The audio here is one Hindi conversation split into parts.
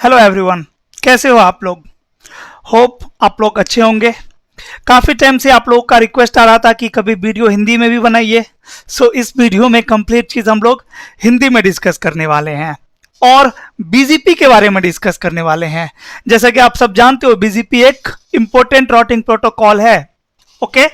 हेलो एवरीवन, कैसे हो आप लोग। होप आप लोग अच्छे होंगे। काफ़ी टाइम से आप लोगों का रिक्वेस्ट आ रहा था कि कभी वीडियो हिंदी में भी बनाइए। सो इस वीडियो में कंप्लीट चीज़ हम लोग हिंदी में डिस्कस करने वाले हैं और बीजीपी के बारे में डिस्कस करने वाले हैं। जैसा कि आप सब जानते हो, बीजीपी एक इम्पोर्टेंट राउटिंग प्रोटोकॉल है। Okay,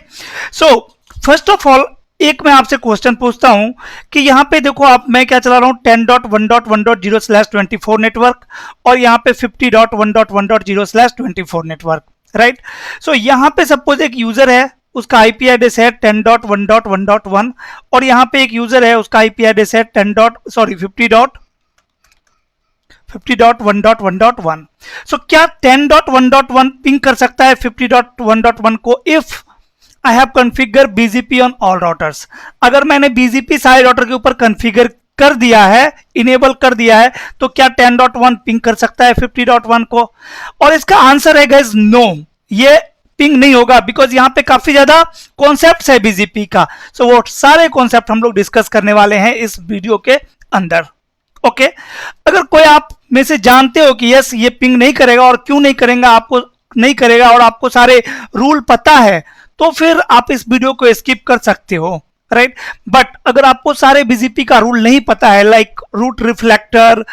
so first of all एक मैं आपसे क्वेश्चन पूछता हूं कि यहाँ पे देखो आप, मैं क्या चला रहा हूँ 10.1.1.0/24 नेटवर्क और यहाँ पे 50.1.1.0/24 नेटवर्क, राइट। सो यहाँ पे सपोज एक यूजर है, उसका आईपी एड्रेस है 10.1.1.1 और यहाँ पे एक यूजर है, उसका आईपी एड्रेस है 50.1.1.1। सो क्या 10.1.1 पिंग कर सकता है 50.1.1 को if I have configure BGP on all routers. अगर मैंने बीजीपी सारे राउटर के ऊपर कॉन्फ़िगर कर दिया है, इनेबल कर दिया है, तो क्या 10.1 पिंग कर सकता है 50.1 को? और इसका आंसर है गाइस नो, ये पिंग नहीं होगा, बिकॉज यहाँ पे काफी ज्यादा कॉन्सेप्ट है बीजीपी का। सो वो सारे कॉन्सेप्ट हम लोग डिस्कस करने वाले हैं इस वीडियो के अंदर। ओके, अगर कोई आप में से जानते हो कि यस ये पिंग नहीं करेगा और क्यों नहीं करेगा, आपको नहीं करेगा और आपको सारे रूल पता है, तो फिर आप इस वीडियो को स्किप कर सकते हो, राइट। बट अगर आपको सारे बीजीपी का रूल नहीं पता है, लाइक रूट रिफ्लेक्टर,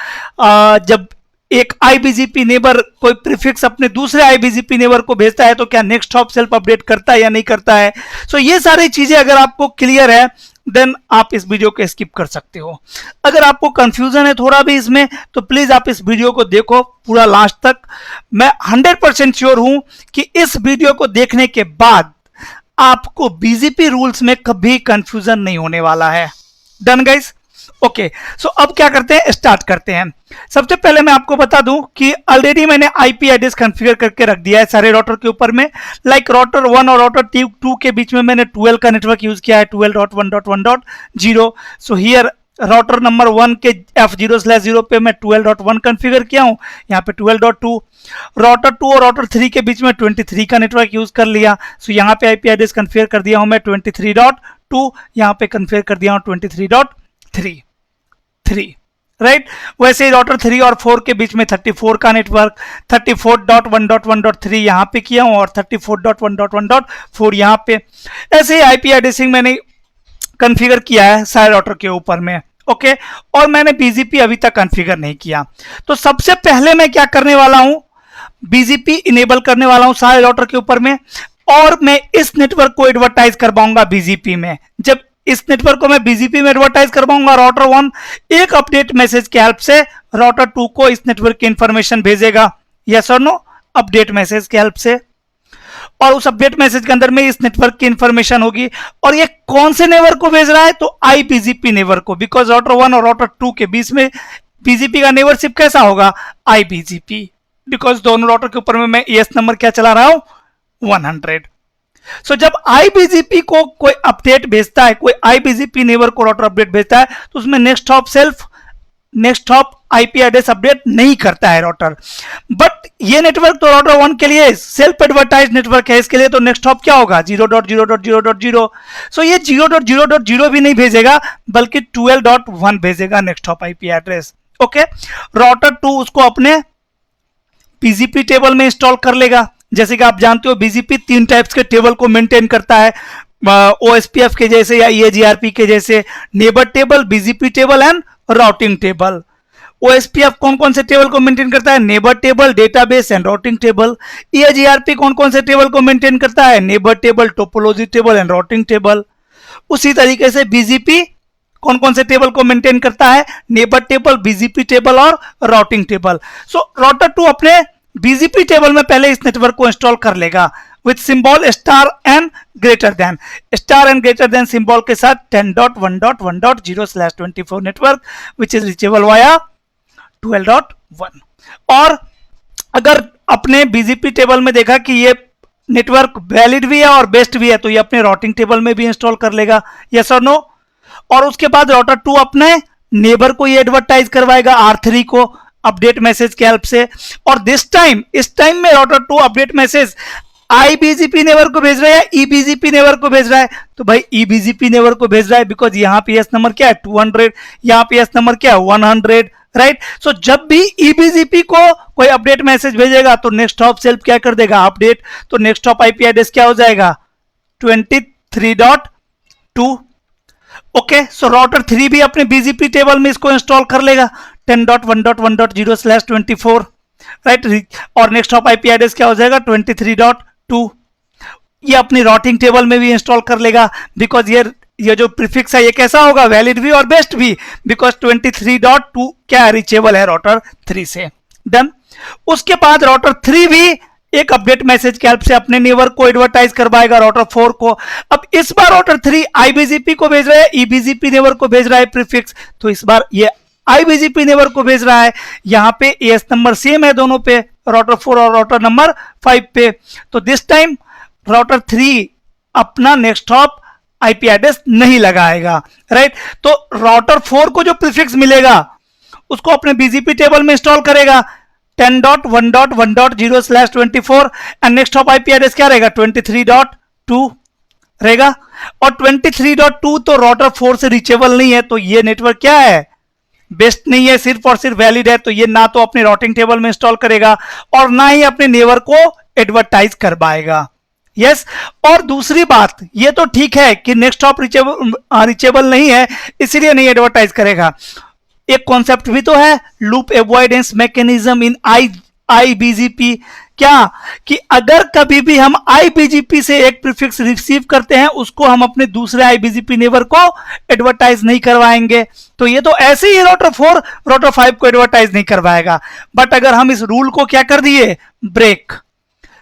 जब एक आईबीजीपी नेबर कोई प्रीफिक्स अपने दूसरे आईबीजीपी नेबर को भेजता है तो क्या नेक्स्ट हॉप सेल्फ अपडेट करता है या नहीं करता है। सो ये सारी चीजें अगर आपको क्लियर है देन आप इस वीडियो को स्किप कर सकते हो। अगर आपको कंफ्यूजन है थोड़ा भी इसमें, तो प्लीज आप इस वीडियो को देखो पूरा लास्ट तक। मैं 100% श्योर हूं कि इस वीडियो को देखने के बाद आपको बीजीपी रूल्स में कभी कंफ्यूजन नहीं होने वाला है। Done guys? ओके, सो अब क्या करते हैं, स्टार्ट करते हैं। सबसे पहले मैं आपको बता दूं कि ऑलरेडी मैंने आईपी एड्रेस कॉन्फ़िगर करके रख दिया है सारे राउटर के ऊपर में। लाइक राउटर 1 और राउटर 2 के बीच में मैंने 12 का नेटवर्क यूज किया है, 12.1.1.0। सो हियर राउटर नंबर 1 के F0/0 पे मैं 12.1 कॉन्फ़िगर किया हूं, यहाँ पे 12.2। राउटर 2 और राउटर 3 के बीच में 23 का नेटवर्क यूज कर लिया। सो यहाँ पे आईपी एड्रेस कॉन्फ़िगर कर दिया हूं मैं 23.2, यहाँ पे कॉन्फ़िगर कर दिया हूं 23.3, राइट। वैसे ही राउटर 3 और 4 के बीच में 34 का नेटवर्क, 34.1.1.3 यहाँ पे किया हूँ और 34.1.1.4 यहाँ पे। ऐसे ही आईपी एड्रेसिंग मैंने कॉन्फ़िगर किया है सारे राउटर के ऊपर में। ओके, और मैंने बीजीपी अभी तक कॉन्फ़िगर नहीं किया। तो सबसे पहले मैं क्या करने वाला हूं, बीजीपी इनेबल करने वाला हूं सारे राउटर के ऊपर में और मैं इस नेटवर्क को एडवर्टाइज करवाऊंगा बीजीपी में। जब इस नेटवर्क को मैं बीजीपी में एडवर्टाइज करवाऊंगा, राउटर 1 एक अपडेट मैसेज के हेल्प से राउटर 2 को इस नेटवर्क की इंफॉर्मेशन भेजेगा, यस और नो, अपडेट मैसेज के हेल्प से। और उस अपडेट मैसेज के अंदर में इस नेटवर्क की इंफॉर्मेशन होगी और ये कौन से नेटवर्क को भेज रहा है, तो आईबीजीपी नेटवर्क को, बिकॉज राउटर 1 और राउटर 2 के बीच में बीजीपी का नेटवर्कशिप कैसा होगा, आईबीजीपी, बिकॉज दोनों राउटर के ऊपर में मैं एएस नंबर क्या चला रहा हूं, 100। सो जब आईबीजीपी को कोई अपडेट भेजता है, कोई आईबीजीपी नेटवर्क को राउटर अपडेट भेजता है, तो उसमें next hop IP address update नहीं करता है राउटर। बट ये नेटवर्क तो राउटर 1 के लिए सेल्फ एडवर्टाइज नेटवर्क है, इसके लिए तो नेक्स्ट हॉप क्या होगा, 0.0.0.0। सो ये 0.0.0 भी नहीं भेजेगा बल्कि 12.1 भेजेगा next hop IP address. Okay, router 2 उसको अपने बीजीपी टेबल में इंस्टॉल कर लेगा। जैसे कि आप जानते हो बीजीपी 3 टाइप्स के टेबल को मेंटेन करता है, ओएसपीएफ के जैसे या ईएजीआरपी के जैसे, neighbour table, BGP table and routing table. OSPF कौन कौन से टेबल को मेंटेन करता है, neighbour table, database and routing table. EIGRP कौन कौन से टेबल को मेंटेन करता है, neighbour table, topology table and routing table. उसी तरीके से बीजीपी कौन कौन से टेबल को मेंटेन करता है, नेबर टेबल, बीजीपी टेबल और राउटिंग टेबल। सो राउटर 2 अपने बीजीपी टेबल में पहले इस नेटवर्क को इंस्टॉल कर लेगा with symbol star and greater then symbol के साथ 10.1.1.0/24 network which is reachable via 12.1। और अगर अपने बीजीपी टेबल में देखा कि ये नेटवर्क वैलिड भी है और बेस्ट भी है, तो ये अपने राउटिंग टेबल में भी इंस्टॉल कर लेगा, यस और नो। और उसके बाद राउटर 2 अपने नेबर को ये एडवर्टाइज करवाएगा R3 को अपडेट मैसेज के हेल्प से। और इस टाइम में router 2 update message IBGP neighbour को भेज रहा है या EBGP नेबर को भेज रहा है? तो भाई EBGP नेबर को भेज रहा है, बिकॉज यहाँ पे एस नंबर क्या है 200, यहाँ पे एस नंबर क्या है 100, राइट। सो जब भी EBGP को कोई अपडेट मैसेज भेजेगा तो नेक्स्ट हॉप सेल्फ क्या कर देगा, अपडेट। तो नेक्स्ट हॉप आईपी एड्रेस क्या हो जाएगा 23.2। ओके, सो राउटर 3 भी अपने BGP टेबल में इसको इंस्टॉल कर लेगा 10.1.1.0/24, राइट। और नेक्स्ट हॉप आईपी एड्रेस क्या हो जाएगा 23.2। ये अपनी राउटिंग टेबल में भी इंस्टॉल कर लेगा, बिकॉज ये जो प्रीफिक्स है ये कैसा होगा, वैलिड भी और बेस्ट भी, बिकॉज 23.2 क्या रीचेबल है राउटर 3 से। डन। उसके बाद राउटर 3 भी एक अपडेट मैसेज के हेल्प से अपने नेबर को एडवर्टाइज करवाएगा राउटर 4 को। अब इस बार राउटर 3 IBGP को भेज रहा है, EBGP नेबर को भेज रहा है प्रीफिक्स, तो इस बार ये IBGP नेबर को भेज रहा है। यहां पे एएस नंबर सेम है दोनों पे, राउटर 4 और राउटर नंबर 5 पे। तो दिस टाइम राउटर 3 अपना नेक्स्ट हॉप आईपी एड्रेस नहीं लगाएगा, राइट। तो राउटर 4 को जो प्रीफिक्स मिलेगा उसको अपने BGP टेबल में इंस्टॉल करेगा 10.1.1.0/24 and next hop IP address क्या रहेगा 23.2 रहेगा। और 23.2 तो राउटर 4 से रीचेबल नहीं है, तो ये नेटवर्क क्या है, बेस्ट नहीं है, सिर्फ और सिर्फ वैलिड है। तो ये ना तो अपने राउटिंग टेबल में इंस्टॉल करेगा और ना ही अपने नेबर को एडवर्टाइज करवाएगा। यस। और दूसरी बात, ये तो ठीक है कि नेक्स्ट हॉप रीचेबल नहीं है इसीलिए नहीं एडवर्टाइज करेगा। एक कॉन्सेप्ट भी तो है loop avoidance mechanism in IBGP, क्या कि अगर कभी भी हम IBGP से एक प्रीफिक्स रिसीव करते हैं उसको हम अपने दूसरे IBGP नेबर को एडवर्टाइज नहीं करवाएंगे। तो ये तो ऐसे ही राउटर 4 राउटर 5 को एडवर्टाइज नहीं करवाएगा। बट अगर हम इस रूल को क्या कर दिए, ब्रेक,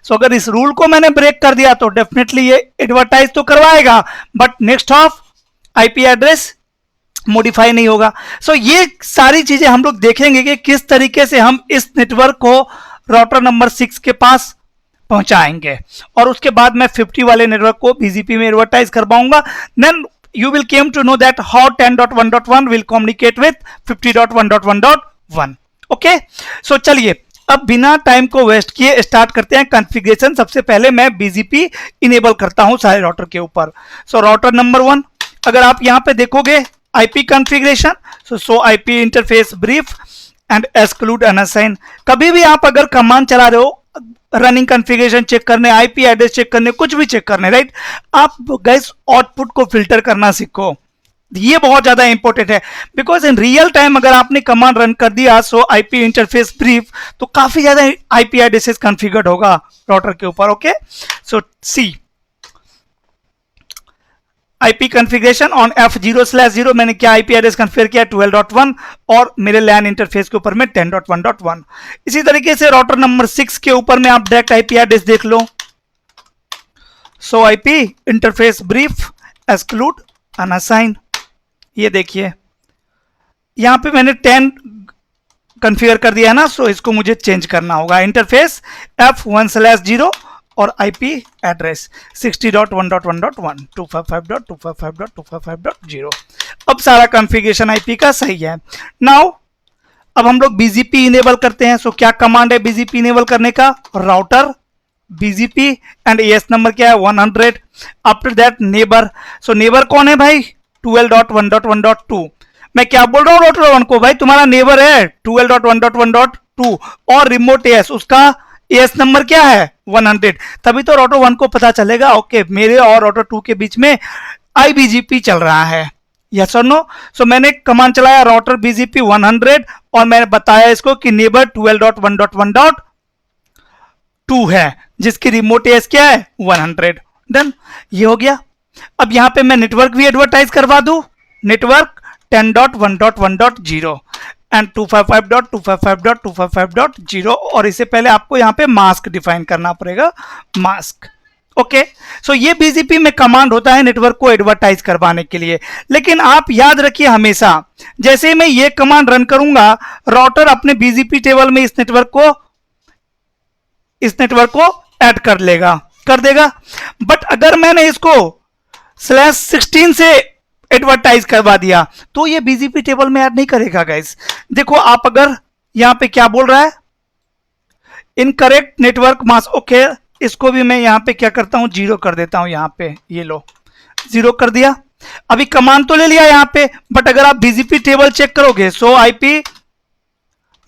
सो अगर इस रूल को मैंने ब्रेक कर दिया तो डेफिनेटली ये एडवर्टाइज तो करवाएगा but next hop IP address modify नहीं होगा। सो ये सारी चीजें हम लोग देखेंगे कि किस तरीके से हम इस नेटवर्क को राउटर नंबर 6 के पास पहुंचाएंगे और उसके बाद मैं 50 वाले नेटवर्क को BGP में एडवर्टाइज करवाऊंगा। Then you will came to know that how 10.1.1 will communicate with 50.1.1.1। Okay, सो चलिए अब बिना टाइम को वेस्ट किए स्टार्ट करते हैं कॉन्फ़िगरेशन। सबसे पहले मैं BGP इनेबल करता हूं सारे राउटर के ऊपर। सो राउटर नंबर 1, अगर आप यहां पे देखोगे IP configuration, so IP interface brief and exclude unassign. कभी भी आप अगर कमांड चला रहे हो रनिंग कॉन्फ़िगरेशन चेक करने, IP एड्रेस चेक करने, कुछ भी चेक करने, राइट, आप गाइस आउटपुट को फिल्टर करना सीखो। ये बहुत ज्यादा इंपॉर्टेंट है बिकॉज इन रियल टाइम अगर आपने कमांड रन कर दिया सो IP इंटरफेस ब्रीफ तो काफी ज्यादा IP एड्रेसेस कॉन्फ़िगर्ड होगा राउटर के ऊपर। Okay, so see IP configuration on F0/0 मैंने क्या IP एड्रेस कॉन्फ़िगर किया 12.1 और मेरे LAN इंटरफेस के ऊपर में 10.1.1। इसी तरीके से राउटर नंबर 6 के ऊपर में आप डायरेक्ट IP एड्रेस देख लो। सो IP interface brief exclude unassign, ये देखिए यहां पे मैंने 10 कॉन्फ़िगर कर दिया है ना, सो इसको मुझे चेंज करना होगा। इंटरफेस F1/0 और IP एड्रेस 60.1.1.1 255.255.255.0। अब सारा कॉन्फ़िगरेशन IP का सही है। नाउ अब हम लोग BGP इनेबल करते हैं। सो क्या कमांड है BGP इनेबल करने का, router BGP and AS number क्या है 100। After that neighbour, so neighbour कौन है भाई 12.1.1.2। मैं क्या बोल रहा हूँ राउटर 1 को, भाई तुम्हारा नेबर है 12.1.1.2 और रिमोट AS उसका AS नंबर क्या है 100। तभी तो राउटर 1 को पता चलेगा ओके मेरे और राउटर 2 के बीच में IBGP चल रहा है, यस और नो। सो मैंने कमांड चलाया राउटर BGP 100 और मैंने बताया इसको कि नेबर 12.1.1.2 है जिसकी रिमोट AS क्या है 100। डन, ये हो गया। अब यहां पे मैं नेटवर्क भी एडवर्टाइज करवा दूं, नेटवर्क 10.1.1.0 एंड 255.255.255.0 और इससे पहले आपको यहां पे मास्क डिफाइन करना पड़ेगा, मास्क। ओके, सो ये BGP में कमांड होता है नेटवर्क को एडवर्टाइज करवाने के लिए। लेकिन आप याद रखिए हमेशा जैसे ही मैं ये कमांड रन करूंगा राउटर अपने BGP टेबल में इस नेटवर्क को ऐड कर देगा। बट अगर मैंने इसको /16 से एडवर्टाइज करवा दिया तो ये BGP टेबल में ऐड नहीं करेगा गाइस। देखो आप अगर यहां पे क्या बोल रहा है, इनकरेक्ट नेटवर्क मास्क। ओके, इसको भी मैं यहाँ पे क्या करता हूँ, 0 कर देता हूँ। यहाँ पे ये लो 0 कर दिया। अभी कमांड तो ले लिया यहाँ पे, बट अगर आप बीजीपी टेबल चेक करोगे, सो आईपी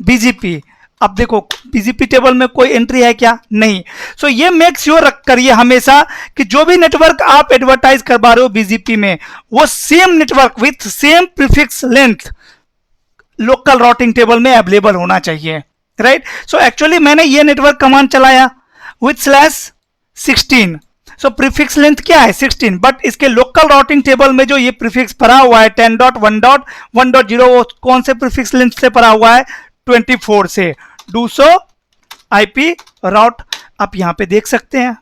बीजीपी, अब देखो बीजीपी टेबल में कोई एंट्री है क्या, नहीं। सो ये मेक श्योर रख करिए हमेशा कि जो भी नेटवर्क आप एडवर्टाइज करवा रहे हो बीजीपी में, वो same network with same prefix length local routing table में अवेलेबल होना चाहिए, राइट। सो एक्चुअली मैंने ये नेटवर्क कमांड चलाया विथ /16। सो प्रीफिक्स लेंथ क्या है 16, बट इसके लोकल राउटिंग टेबल में जो ये प्रीफिक्स भरा हुआ है 10.1.1.0 वो कौन से प्रीफिक्स लेंथ से भरा हुआ है, 24 से। डू सो आईपी राउट, आप यहां पे देख सकते हैं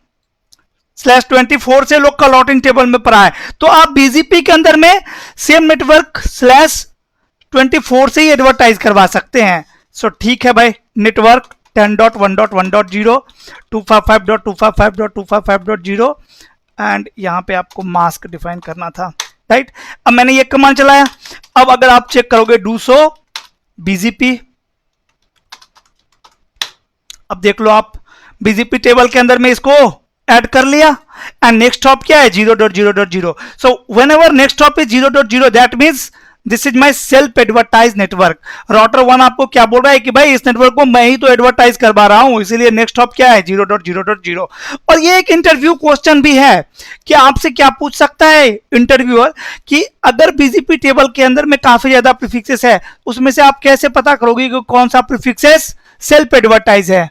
/24 से लोकल राउटिंग टेबल में पड़ा है। तो आप बीजीपी के अंदर में सेम नेटवर्क /24 से ही एडवर्टाइज करवा सकते हैं। सो ठीक है भाई, नेटवर्क 10.1.1.0 255.255.255.0 एंड यहां पे आपको मास्क डिफाइन करना था, राइट। अब मैंने ये कमांड चलाया। अब अगर आप चेक करोगे डू सो बीजीपी, अब देख लो आप बीजीपी टेबल के अंदर में इसको ऐड कर लिया एंड नेक्स्ट हॉप क्या है 0.0.0। So whenever next hop is 0.0 that means this is my self advertise network. Router 1 आपको क्या बोल रहा है कि भाई इस नेटवर्क को मैं ही तो एडवर्टाइज करवा रहा हूं, इसीलिए नेक्स्ट हॉप क्या है 0.0.0। और ये एक इंटरव्यू क्वेश्चन भी है कि आपसे क्या पूछ सकता है इंटरव्यूअर कि अगर बीजीपी टेबल के अंदर में काफी ज्यादा प्रीफिक्सेस है, उसमें से आप कैसे पता करोगे कि कौन सा प्रीफिक्सेस सेल्फ एडवर्टाइज है।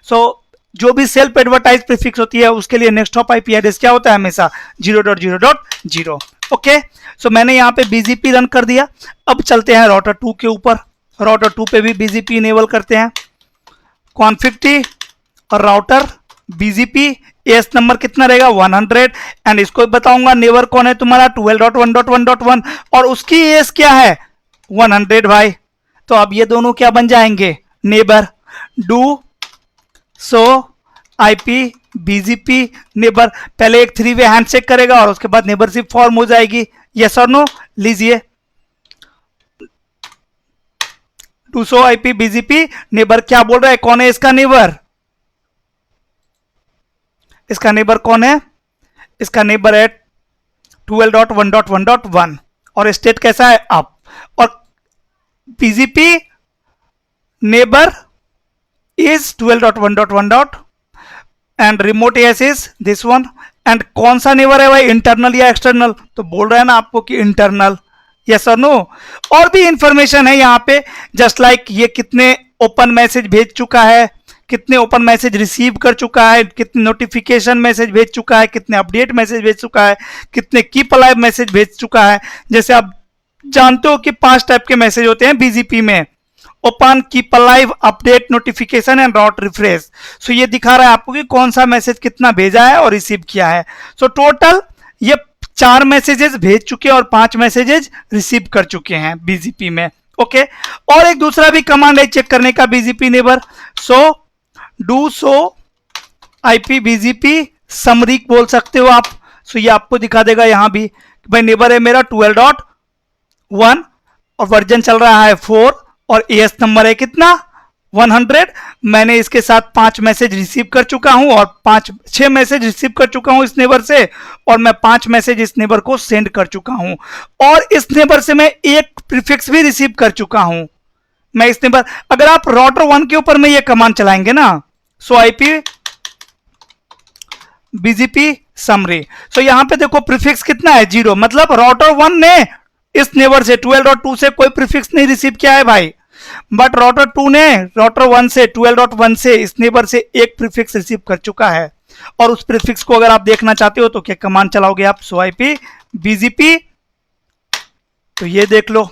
सो जो भी सेल्फ एडवर्टाइज प्रीफिक्स होती है उसके लिए नेक्स्ट हॉप आईपी एड्रेस क्या होता है, हमेशा 0.0.0। ओके, सो मैंने यहाँ पे बीजीपी रन कर दिया। अब चलते हैं राउटर 2 के ऊपर। राउटर 2 पे भी बीजीपी इनेबल करते हैं, कॉन्फिग और राउटर बीजीपी। एस नंबर कितना रहेगा 100 एंड इसको बताऊंगा नेबर कौन है तुम्हारा 12.1.1.1 और उसकी एस क्या है 100 भाई। तो अब ये दोनों क्या बन जाएंगे, neighbour. Do show IP BGP neighbour, पहले एक 3 वे हैंडशेक करेगा और उसके बाद नेबरशिप फॉर्म हो जाएगी। यस और नो, लीजिए do show IP BGP neighbour क्या बोल रहा है, कौन है इसका नेबर, इसका नेबर कौन है, इसका नेबर है 12.1.1.1 और स्टेट कैसा है अप। और BGP neighbour is 12.1.1. and remote AS is this one and कौन सा नेबर है भाई, इंटरनल या एक्सटर्नल, तो बोल रहा है ना आपको कि इंटरनल। यस और नो। और भी इंफॉर्मेशन है यहाँ पे, जस्ट लाइक ये कितने ओपन मैसेज भेज चुका है, कितने ओपन मैसेज रिसीव कर चुका है, कितने नोटिफिकेशन मैसेज भेज चुका है, कितने अपडेट मैसेज भेज चुका है, कितने कीप अलाइव मैसेज भेज चुका है। जैसे आप जानते हो कि 5 टाइप के मैसेज होते हैं बीजीपी में, open, keep alive, update, notification and route refresh. So ये दिखा रहा है आपको कि कौन सा मैसेज कितना भेजा है और रिसीव किया है। सो टोटल ये 4 मैसेजेस भेज चुके हैं और 5 मैसेजेस रिसीव कर चुके हैं बीजीपी में। ओके, और एक दूसरा भी कमांड है चेक करने का BGP neighbour. So do show IP BGP summary बोल सकते हो आप। सो ये आपको दिखा देगा यहां भी भाई नेबर है मेरा 12.1 और वर्जन चल रहा है 4 और एएस नंबर है कितना 100। मैंने इसके साथ 5 मैसेज रिसीव कर चुका हूं और 6 मैसेज रिसीव कर चुका हूं इस नेबर से और मैं 5 मैसेज इस नेबर को सेंड कर चुका हूं और इस नेबर से मैं एक प्रीफिक्स भी रिसीव कर चुका हूं। मैं इस नेबर, अगर आप राउटर 1 के ऊपर में ये कमांड चलाएंगे ना, सो आईपी बीजीपी समरी। सो यहां पे देखो प्रीफिक्स कितना है 0, मतलब राउटर 1 ने इस नेबर से 12.2 से कोई प्रीफिक्स नहीं रिसीव किया है भाई, बट राउटर 2 ने राउटर 1 से 12.1 से इस नेबर से एक प्रीफिक्स रिसीव कर चुका है। और उस प्रीफिक्स को अगर आप देखना चाहते हो तो क्या कमांड चलाओगे आप, सो आईपी बीजीपी, तो ये देख लो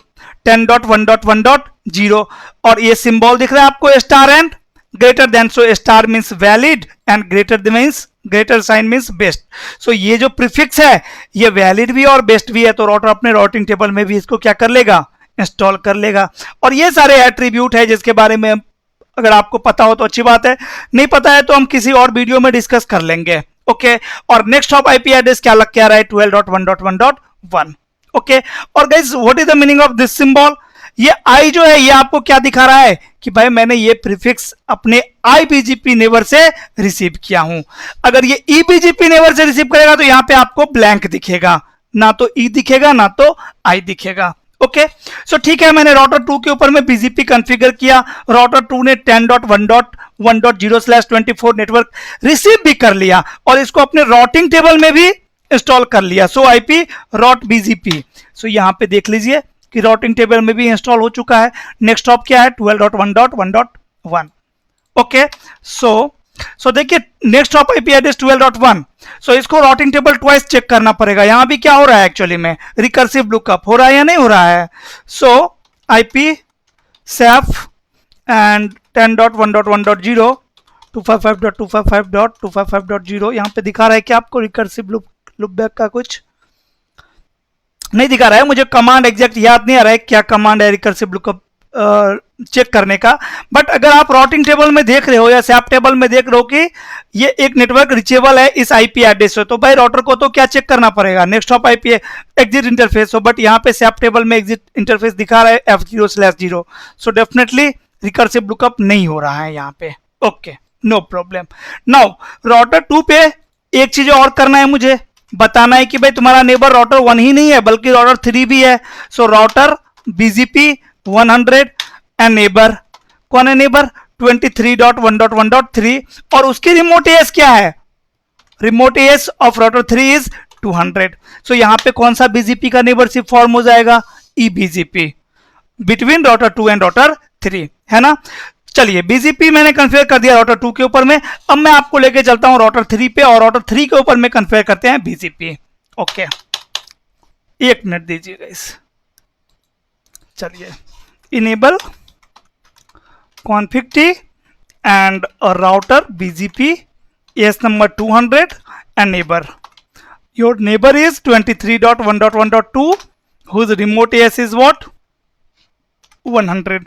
10.1.1.0 और ये सिंबल दिख रहा है आपको star and greater than. So star means valid and greater means, greater sign means best. So ये जो प्रीफिक्स है ये वैलिड भी और बेस्ट भी है, तो राउटर अपने राउटिंग टेबल में भी इसको क्या कर लेगा, इंस्टॉल कर लेगा। और ये सारे एट्रीब्यूट है जिसके बारे में अगर आपको पता हो तो अच्छी बात है, नहीं पता है तो हम किसी और वीडियो में डिस्कस कर लेंगे। ओके, और नेक्स्ट हॉप आईपी एड्रेस क्या लग के आ रहा है 12.1.1.1। ओके, और guys what is the meaning of this symbol, ये आई जो है ये आपको क्या दिखा रहा है कि भाई मैंने ये प्रीफिक्स अपने IBGP नेबर से रिसीव किया हूं। अगर ये EBGP नेबर से रिसीव करेगा तो यहां पे आपको ब्लैंक दिखेगा, ना तो E दिखेगा ना तो I दिखेगा। ओके सो ठीक है, मैंने राउटर 2 के ऊपर में BGP कॉन्फ़िगर किया, राउटर 2 ने 10.1.1.0/24 नेटवर्क रिसीव भी कर लिया और इसको अपने राउटिंग टेबल में भी इंस्टॉल कर लिया। सो IP रॉट BGP। सो यहां पे देख लीजिए कि राउटिंग टेबल में भी इंस्टॉल हो चुका है। नेक्स्ट हॉप क्या है 12.1.1.1। ओके सो देखिए नेक्स्ट हॉप IP एड्रेस 12.1। सो इसको राउटिंग टेबल ट्वाइस चेक करना पड़ेगा। यहां भी क्या हो रहा है एक्चुअली में रिकर्सिव लुकअप हो रहा है या नहीं हो रहा है। सो IP SAF एंड 10.1.1.0 255.255.255.0 यहां पे दिखा रहा है कि आपको रिकर्सिव लुकबैक का कुछ नहीं दिखा रहा है। मुझे कमांड एग्जैक्ट याद नहीं आ रहा है क्या कमांड है रिकर्सिव लुकअप चेक करने का, बट अगर आप राउटिंग टेबल में देख रहे हो या सैप टेबल में देख रहे हो कि ये एक नेटवर्क रिचेबल है इस IP एड्रेस से, तो भाई राउटर को तो क्या चेक करना पड़ेगा next hop IP exit interface हो, बट यहाँ पे सैप टेबल में एग्जिट इंटरफेस दिखा रहा है F0/0। So definitely recursive lookup नहीं हो रहा है यहाँ पे। Okay no problem. Now router 2 पे एक चीज और करना है, मुझे बताना है कि भाई तुम्हारा नेबर राउटर 1 ही नहीं है बल्कि राउटर 3 भी है। So router BGP 100 and neighbour कौन है नेबर 23.1.1.3 और उसकी रिमोट एएस क्या है, remote as of router 3 is 200। सो यहां पे कौन सा BGP का नेबरशिप फॉर्म हो जाएगा EBGP between router 2 and router 3, है ना। चलिए BGP मैंने कन्फिगर कर दिया राउटर 2 के ऊपर में। अब मैं आपको लेके चलता हूं राउटर 3 पे और राउटर 3 के ऊपर में कन्फिगर करते हैं BGP। ओके एक मिनट दीजिएगा इस, चलिए enable config t and a router BGP AS number 200 and neighbor. Your neighbor is 23.1.1.2 whose remote AS is what 100।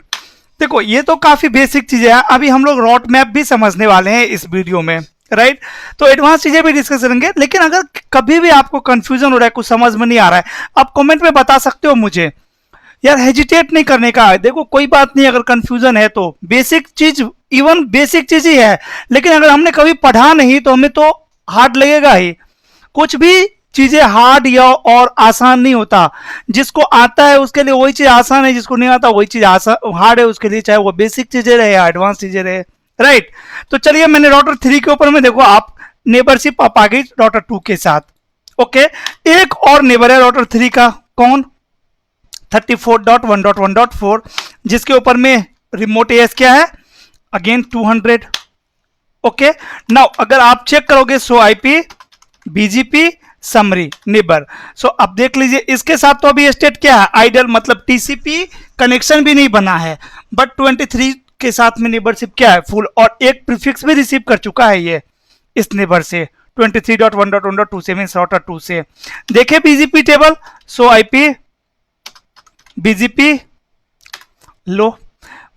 देखो ये तो काफी बेसिक चीजें हैं, अभी हम लोग रूट मैप भी समझने वाले हैं इस वीडियो में, राइट। तो एडवांस चीजें भी डिस्कस करेंगे, लेकिन अगर कभी भी आपको कंफ्यूजन हो रहा है कुछ समझ में नहीं आ रहा है आप कमेंट में बता सकते हो मुझे, यार हेजिटेट नहीं करने का है। देखो कोई बात नहीं, अगर कंफ्यूजन है तो बेसिक चीज इवन बेसिक चीज ही है, लेकिन अगर हमने कभी पढ़ा नहीं तो हमें तो हार्ड लगेगा ही। कुछ भी चीजें हार्ड या और आसान नहीं होता, जिसको आता है उसके लिए वही चीज आसान है, जिसको नहीं आता वही चीज आसान हार्ड है उसके लिए, चाहे वो बेसिक चीजें रहे या एडवांस चीजें रहे, राइट। तो चलिए मैंने राउटर 3 के ऊपर में देखो आप नेबरशिप आप आ गई राउटर 2 के साथ। ओके एक और नेबर है राउटर 3 का, कौन 34.1.1.4 जिसके ऊपर में रिमोट एएस क्या है अगेन 200। ओके नाउ अगर आप चेक करोगे सो IP BGP समरी नेबर, सो अब देख लीजिए इसके साथ तो अभी स्टेट क्या है आइडल, मतलब TCP कनेक्शन भी नहीं बना है, बट 23 के साथ में नेबरशिप क्या है फुल, और एक प्रीफिक्स भी रिसीव कर चुका है ये इस नेबर से 23.1.1.2 से मींस राउटर 2 से। देखे BGP टेबल, सो IP BGP लो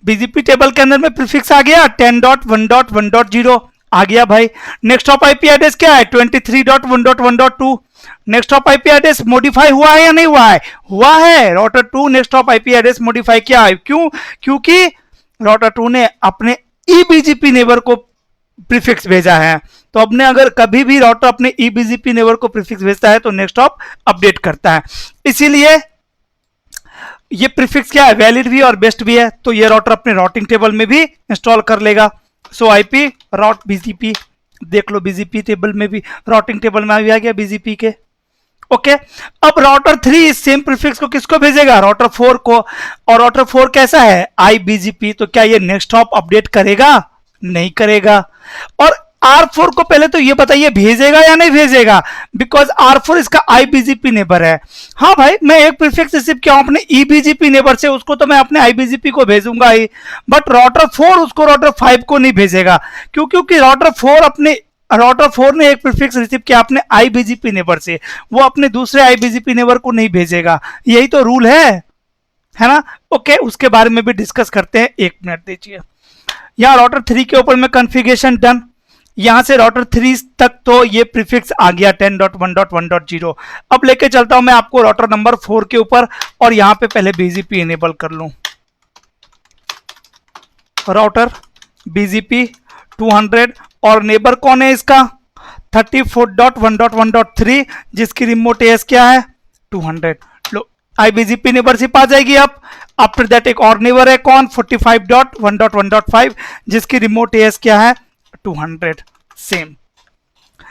BGP टेबल के अंदर में प्रीफिक्स आ गया 10.1.1.0 आ गया भाई। नेक्स्ट ऑफ IP एड्रेस क्या है 23.1.1.2। Next of IP address modify हुआ है या नहीं हुआ है, हुआ है। Router 2 next of IP address modify किया है, क्यों, क्योंकि राउटर 2 ने अपने EBGP नेबर को प्रीफिक्स भेजा है। तो अपने अगर कभी भी राउटर अपने EBGP नेबर को प्रीफिक्स भेजता है तो नेक्स्ट ऑफ अपडेट करता है, इसीलिए ये प्रीफिक्स क्या है वैलिड भी और बेस्ट भी है, तो ये राउटर अपने राउटिंग टेबल में भी इंस्टॉल कर लेगा। सो IP राउट BGP देख लो, BGP टेबल में भी राउटिंग टेबल में आ गया BGP के। ओके अब राउटर 3 इस सेम प्रीफिक्स को किसको भेजेगा राउटर 4 को, और राउटर 4 कैसा है IBGP, तो क्या ये नेक्स्ट हॉप अपडेट करेगा, नहीं करेगा। और R4 को पहले तो ये बताइए भेजेगा या नहीं भेजेगा, बिकॉज R4 इसका IBGP नेबर है। हाँ भाई मैं एक प्रीफिक्स रिसीव किया अपने EBGP नेबर से, उसको तो मैं अपने IBGP को भेजूंगा ही, बट राउटर 4 उसको राउटर 5 को नहीं भेजेगा, क्योंकि राउटर 4 ने एक प्रीफिक्स रिसीव किया अपने IBGP नेबर से, वो अपने दूसरे IBGP नेबर को नहीं भेजेगा, यही तो रूल है ना। ओके उसके बारे में भी डिस्कस करते हैं, एक मिनट दीजिए। यहाँ राउटर 3 के ऊपर में कॉन्फ़िगरेशन डन, यहां से राउटर 3 तक तो ये प्रीफिक्स आ गया 10.1.1.0। अब लेके चलता हूं मैं आपको राउटर नंबर 4 के ऊपर, और यहां पे पहले BGP इनेबल कर लूं। राउटर BGP 200 और नेबर कौन है इसका 34.1.1.3 जिसकी रिमोट एएस क्या है 200। लो IBGP नेबरशिप आ जाएगी। अब आफ्टर दैट एक और नेबर है कौन 45.1.1.5 जिसकी रिमोट एएस क्या है 200। सेम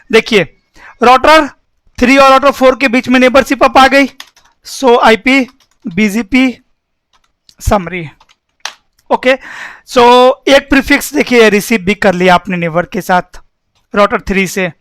देखिए राउटर 3 और राउटर 4 के बीच में नेबरशिप अप आ गई। सो IP BGP summary. Okay so एक प्रीफिक्स देखिए रिसीव भी कर लिया आपने नेबर के साथ राउटर 3 से।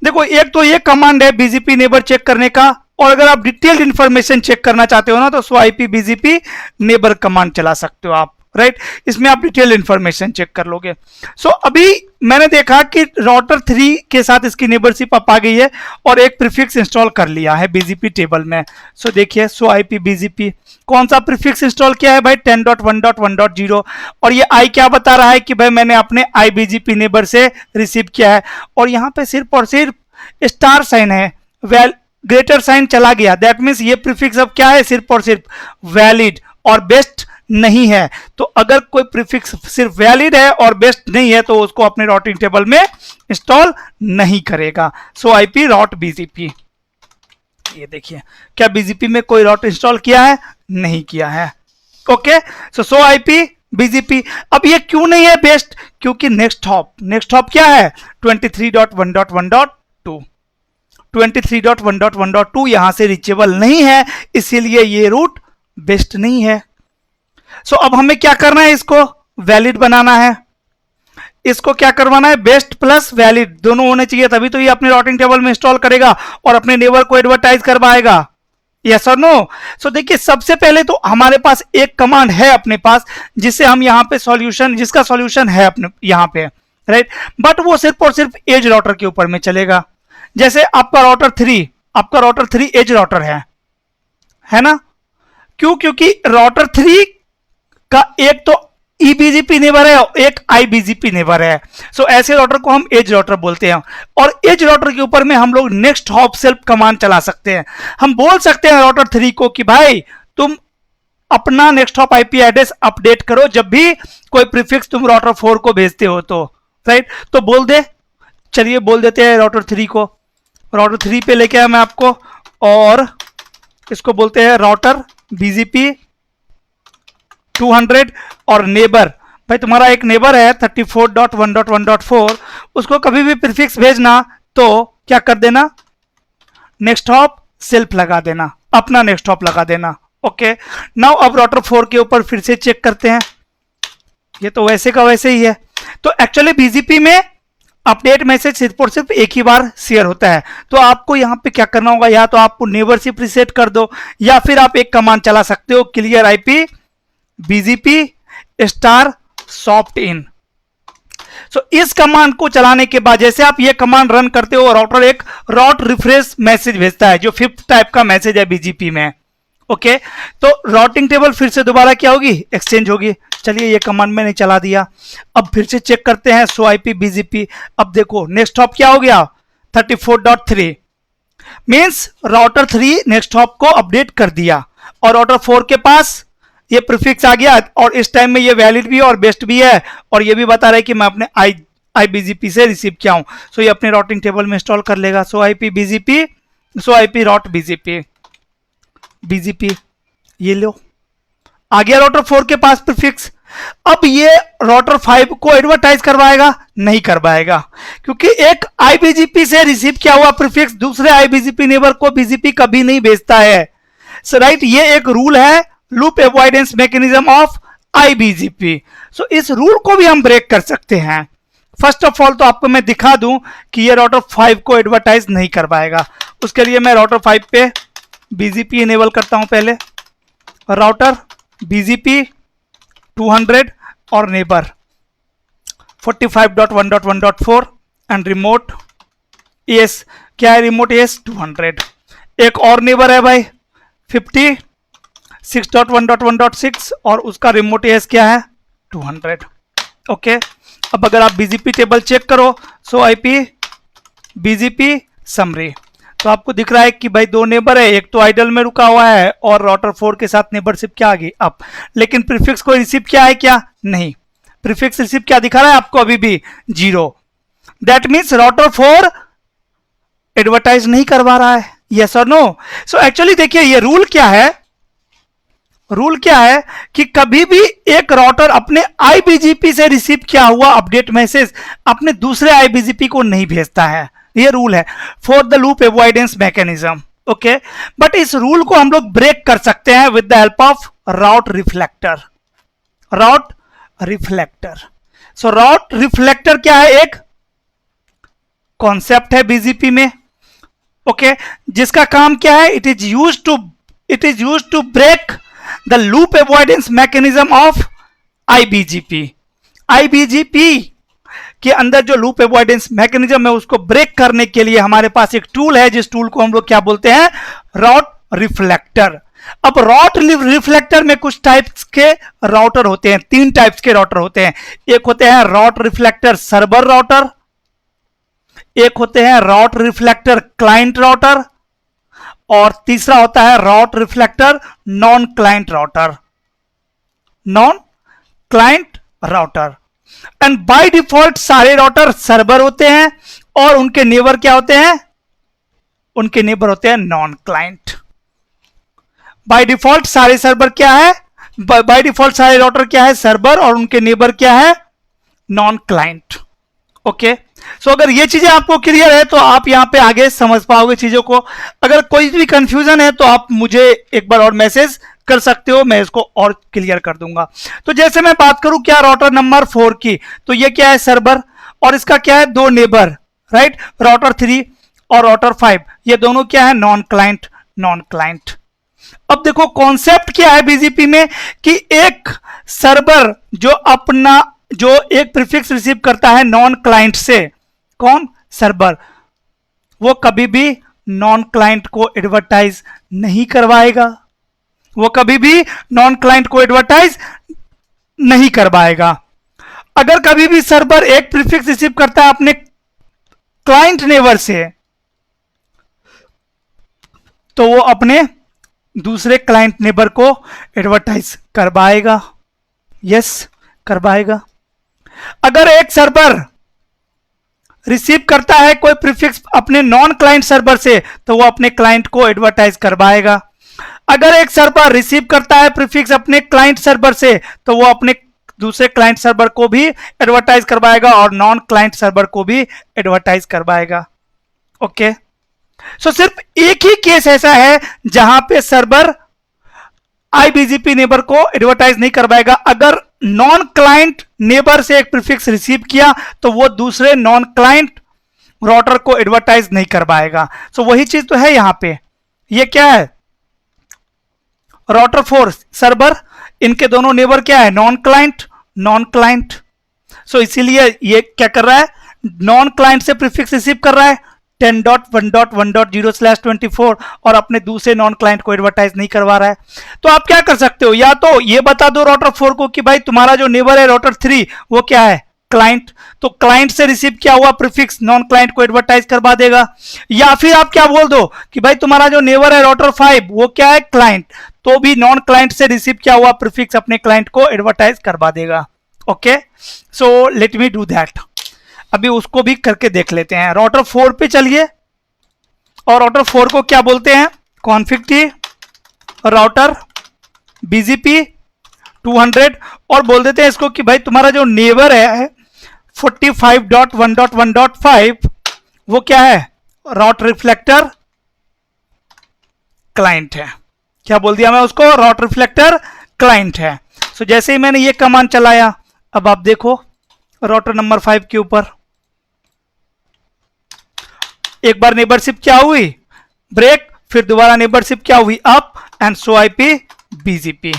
देखो एक तो ये कमांड है BGP नेबर चेक करने का, और अगर आप डिटेल्ड इंफॉर्मेशन चेक करना चाहते हो ना तो सो IP BGP नेबर कमांड चला सकते हो आप, राइट। इसमें आप डिटेल इंफॉर्मेशन चेक कर लोगे। सो अभी मैंने देखा कि राउटर 3 के साथ इसकी नेबरशिप अप आ गई है और एक प्रीफिक्स इंस्टॉल कर लिया है BGP टेबल में। सो देखिए सो IP BGP कौन सा प्रीफिक्स इंस्टॉल किया है भाई 10.1.1.0 और ये आई क्या बता रहा है कि भाई मैंने अपने IBGP नेबर से रिसीव किया है, और यहाँ पे सिर्फ और सिर्फ स्टार साइन है, ग्रेटर साइन चला गया। दैट मीन्स ये प्रीफिक्स अब क्या है सिर्फ और सिर्फ वैलिड और बेस्ट नहीं है। तो अगर कोई प्रीफिक्स सिर्फ वैलिड है और बेस्ट नहीं है तो उसको अपने राउटिंग टेबल में इंस्टॉल नहीं करेगा। सो IP राउट BGP, ये देखिए क्या BGP में कोई राउट इंस्टॉल किया है नहीं किया है। Okay so IP BGP। अब ये क्यों नहीं है बेस्ट, क्योंकि नेक्स्ट हॉप क्या है 23.1.1.2 23.1.1.2 यहां से रीचेबल नहीं है, इसीलिए ये रूट बेस्ट नहीं है। सो अब हमें क्या करना है, इसको वैलिड बनाना है। इसको क्या करवाना है बेस्ट प्लस वैलिड दोनों होने चाहिए, तभी तो ये अपने राउटिंग टेबल में इंस्टॉल करेगा और अपने नेबर को एडवर्टाइज करवाएगा। यस और नो। सो देखिए सबसे पहले तो हमारे पास एक कमांड है अपने पास जिससे हम यहाँ पे सॉल्यूशन, जिसका सॉल्यूशन है अपने यहाँ पे, राइट। बट वो सिर्फ और सिर्फ एज राउटर के ऊपर में चलेगा। जैसे आपका राउटर 3 एज राउटर है ना। क्यों, क्योंकि राउटर 3 का एक तो EBGP नेबर है और एक IBGP नेबर है। सो ऐसे राउटर को हम एज राउटर बोलते हैं, और एज राउटर के ऊपर में हम लोग नेक्स्ट हॉप सेल्फ कमांड चला सकते हैं। हम बोल सकते हैं राउटर 3 को कि भाई तुम अपना next hop IP address update करो जब भी कोई प्रीफिक्स तुम राउटर 4 को भेजते हो तो, राइट। तो बोल दे, चलिए बोल देते हैं राउटर 3 को, राउटर 3 पे लेके आया मैं आपको, और इसको बोलते हैं राउटर BGP 200 और नेबर। भाई तुम्हारा एक नेबर है 34.1.1.4, उसको कभी भी प्रीफिक्स भेजना तो क्या कर देना नेक्स्ट हॉप सेल्फ लगा देना, अपना नेक्स्ट हॉप लगा देना। ओके नाउ अब राउटर 4 के ऊपर फिर से चेक करते हैं, ये तो वैसे का वैसे ही है। तो एक्चुअली BGP में अपडेट मैसेज सिर्फ और सिर्फ एक ही बार शेयर होता है। तो आपको यहाँ पे क्या करना होगा, या तो आपको नेबरशिप रिसेट कर दो या फिर आप एक कमांड चला सकते हो clear IP BGP star soft in. So इस कमांड को चलाने के बाद जैसे आप ये कमांड रन करते हो राउटर एक राउट रिफ्रेश मैसेज भेजता है जो 5th टाइप का मैसेज है BGP में। ओके तो राउटिंग टेबल फिर से दोबारा क्या होगी एक्सचेंज होगी। चलिए ये कमांड मैंने चला दिया, अब फिर से चेक करते हैं सो IP BGP। अब देखो नेक्स्ट हॉप क्या हो गया 34.3 मींस राउटर 3 नेक्स्ट हॉप को अपडेट कर दिया और राउटर 4 के पास ये प्रीफिक्स आ गया, और इस टाइम में ये वैलिड भी है और बेस्ट भी है, और ये भी बता रहा है कि मैं अपने IBGP से रिसीव किया हूं। सो ये अपने राउटिंग टेबल में इंस्टॉल कर लेगा। सो IP BGP, सो IP राउट BGP ये लो आ गया राउटर 4 के पास प्रीफिक्स। अब ये राउटर 5 को एडवर्टाइज करवाएगा नहीं करवाएगा, क्योंकि एक IBGP से रिसीव किया हुआ प्रीफिक्स दूसरे IBGP नेबर को BGP कभी नहीं भेजता है। सो राइट ये एक रूल है loop avoidance mechanism of IBGP। सो इस रूल को भी हम ब्रेक कर सकते हैं। फर्स्ट ऑफ ऑल तो आपको मैं दिखा दूं कि ये राउटर 5 को एडवर्टाइज नहीं करवाएगा। उसके लिए मैं राउटर 5 पे BGP इनेबल करता हूं पहले, राउटर BGP 200 और नेबर 45.1.1.4 एंड रिमोट एस क्या है रिमोट एस 200। एक और नेबर है भाई 56.1.1.6 और उसका रिमोट एस क्या है 200। ओके अब अगर आप BGP टेबल चेक करो सो IP BGP समरी, तो आपको दिख रहा है कि भाई दो नेबर है, एक तो आइडल में रुका हुआ है और राउटर 4 के साथ नेबरशिप क्या आ गई अप, लेकिन प्रीफिक्स को रिसीव किया है क्या नहीं, प्रीफिक्स रिसीव क्या दिखा रहा है आपको अभी भी 0। दैट मीन्स राउटर 4 एडवर्टाइज नहीं करवा रहा है, यस और नो। सो एक्चुअली देखिए ये रूल क्या है, रूल क्या है कि कभी भी एक राउटर अपने आईबीजीपी से रिसीव किया हुआ अपडेट मैसेज अपने दूसरे आईबीजीपी को नहीं भेजता है, ये रूल है for the loop avoidance mechanism. Okay, but इस रूल को हम लोग ब्रेक कर सकते हैं with the help of route reflector. Route reflector, so route reflector क्या है, एक कॉन्सेप्ट है बीजीपी में, ओके, जिसका काम क्या है, it is use to break the loop avoidance mechanism of IBGP. IBGP के अंदर जो लूप अवॉइडेंस मैकेनिज्म है उसको ब्रेक करने के लिए हमारे पास एक टूल है, जिस टूल को हम लोग क्या बोलते हैं, राउट रिफ्लेक्टर। अब राउट रिफ्लेक्टर में कुछ टाइप्स के राउटर होते हैं, 3 टाइप्स के राउटर होते हैं। एक होते हैं राउट रिफ्लेक्टर सर्वर राउटर, एक होते हैं राउट रिफ्लेक्टर क्लाइंट राउटर, और तीसरा होता है route reflector non client router. Non client router, and by default सारे राउटर सर्वर होते हैं और उनके नेबर क्या होते हैं, उनके नेबर होते हैं नॉन क्लाइंट। बाय डिफॉल्ट सारे सर्वर क्या है, बाय डिफॉल्ट सारे राउटर क्या है, सर्वर, और उनके नेबर क्या है, नॉन क्लाइंट। ओके, सो अगर ये चीजें आपको क्लियर है तो आप यहां पे आगे समझ पाओगे चीजों को। अगर कोई भी कंफ्यूजन है तो आप मुझे एक बार और मैसेज कर सकते हो, मैं इसको और क्लियर कर दूंगा। तो जैसे मैं बात करूं क्या राउटर नंबर 4 की, तो ये क्या है, सर्वर, और इसका क्या है, 2 नेबर, राइट, राउटर 3 और राउटर 5, ये दोनों क्या है, नॉन क्लाइंट। नॉन क्लाइंट, अब देखो कॉन्सेप्ट क्या है बीजीपी में कि एक सर्वर जो एक प्रीफिक्स रिसीव करता है नॉन क्लाइंट से, कौन, सर्वर, वो कभी भी नॉन क्लाइंट को एडवर्टाइज नहीं करवाएगा, वो कभी भी नॉन क्लाइंट को एडवर्टाइज नहीं करवाएगा। अगर कभी भी सर्वर एक प्रीफिक्स रिसीव करता है अपने क्लाइंट नेबर से, तो वो अपने दूसरे क्लाइंट नेबर को एडवर्टाइज करवाएगा, यस, करवाएगा। अगर एक सर्वर रिसीव करता है कोई प्रीफिक्स अपने नॉन क्लाइंट सर्वर से, तो वो अपने क्लाइंट को एडवर्टाइज करवाएगा। अगर एक सर्वर रिसीव करता है प्रीफिक्स अपने क्लाइंट सर्वर से, तो वो अपने दूसरे क्लाइंट सर्वर को भी एडवर्टाइज करवाएगा और नॉन क्लाइंट सर्वर को भी एडवर्टाइज करवाएगा। ओके, सो सिर्फ एक ही केस ऐसा है जहां पे सर्वर आईबीजीपी नेबर को एडवर्टाइज नहीं करवाएगा। अगर नॉन क्लाइंट नेबर से एक प्रीफिक्स रिसीव किया तो वो दूसरे नॉन क्लाइंट राउटर को एडवर्टाइज नहीं करवाएगा। सो वही चीज तो है यहां पे, ये क्या है, राउटर 4 सर्वर, इनके दोनों नेबर क्या है, नॉन क्लाइंट, नॉन क्लाइंट। सो इसीलिए ये क्या कर रहा है, नॉन क्लाइंट से प्रीफिक्स रिसीव कर रहा है 10.1.1.0/24 और अपने दूसरे नॉन क्लाइंट को एडवर्टाइज नहीं करवा रहा है। तो आप क्या कर सकते हो, या तो ये बता दो राउटर 4 को कि भाई तुम्हारा जो नेबर है राउटर 3 वो क्या है, क्लाइंट, तो क्लाइंट से रिसीव किया हुआ प्रीफिक्स नॉन क्लाइंट को एडवर्टाइज करवा देगा। या फिर आप क्या बोल दो कि भाई तुम्हारा जो नेबर है राउटर 5 वो क्या है, क्लाइंट, तो भी नॉन क्लाइंट से रिसीव किया हुआ प्रीफिक्स अपने क्लाइंट को एडवर्टाइज करवा देगा। Okay, so let me do that. अभी उसको भी करके देख लेते हैं। राउटर 4 पे चलिए, और राउटर 4 को क्या बोलते हैं, कॉन्फ़िग टी राउटर बीजीपी 200, और बोल देते हैं इसको कि भाई तुम्हारा जो नेबर है 45.1.1.5 वो क्या है, राउटर रिफ्लेक्टर क्लाइंट है। क्या बोल दिया मैं उसको, राउटर रिफ्लेक्टर क्लाइंट है। सो जैसे ही मैंने ये कमांड चलाया, अब आप देखो राउटर नंबर 5 के ऊपर एक बार नेबरशिप क्या हुई, ब्रेक, फिर दोबारा नेबरशिप क्या हुई, up, and so IP BGP,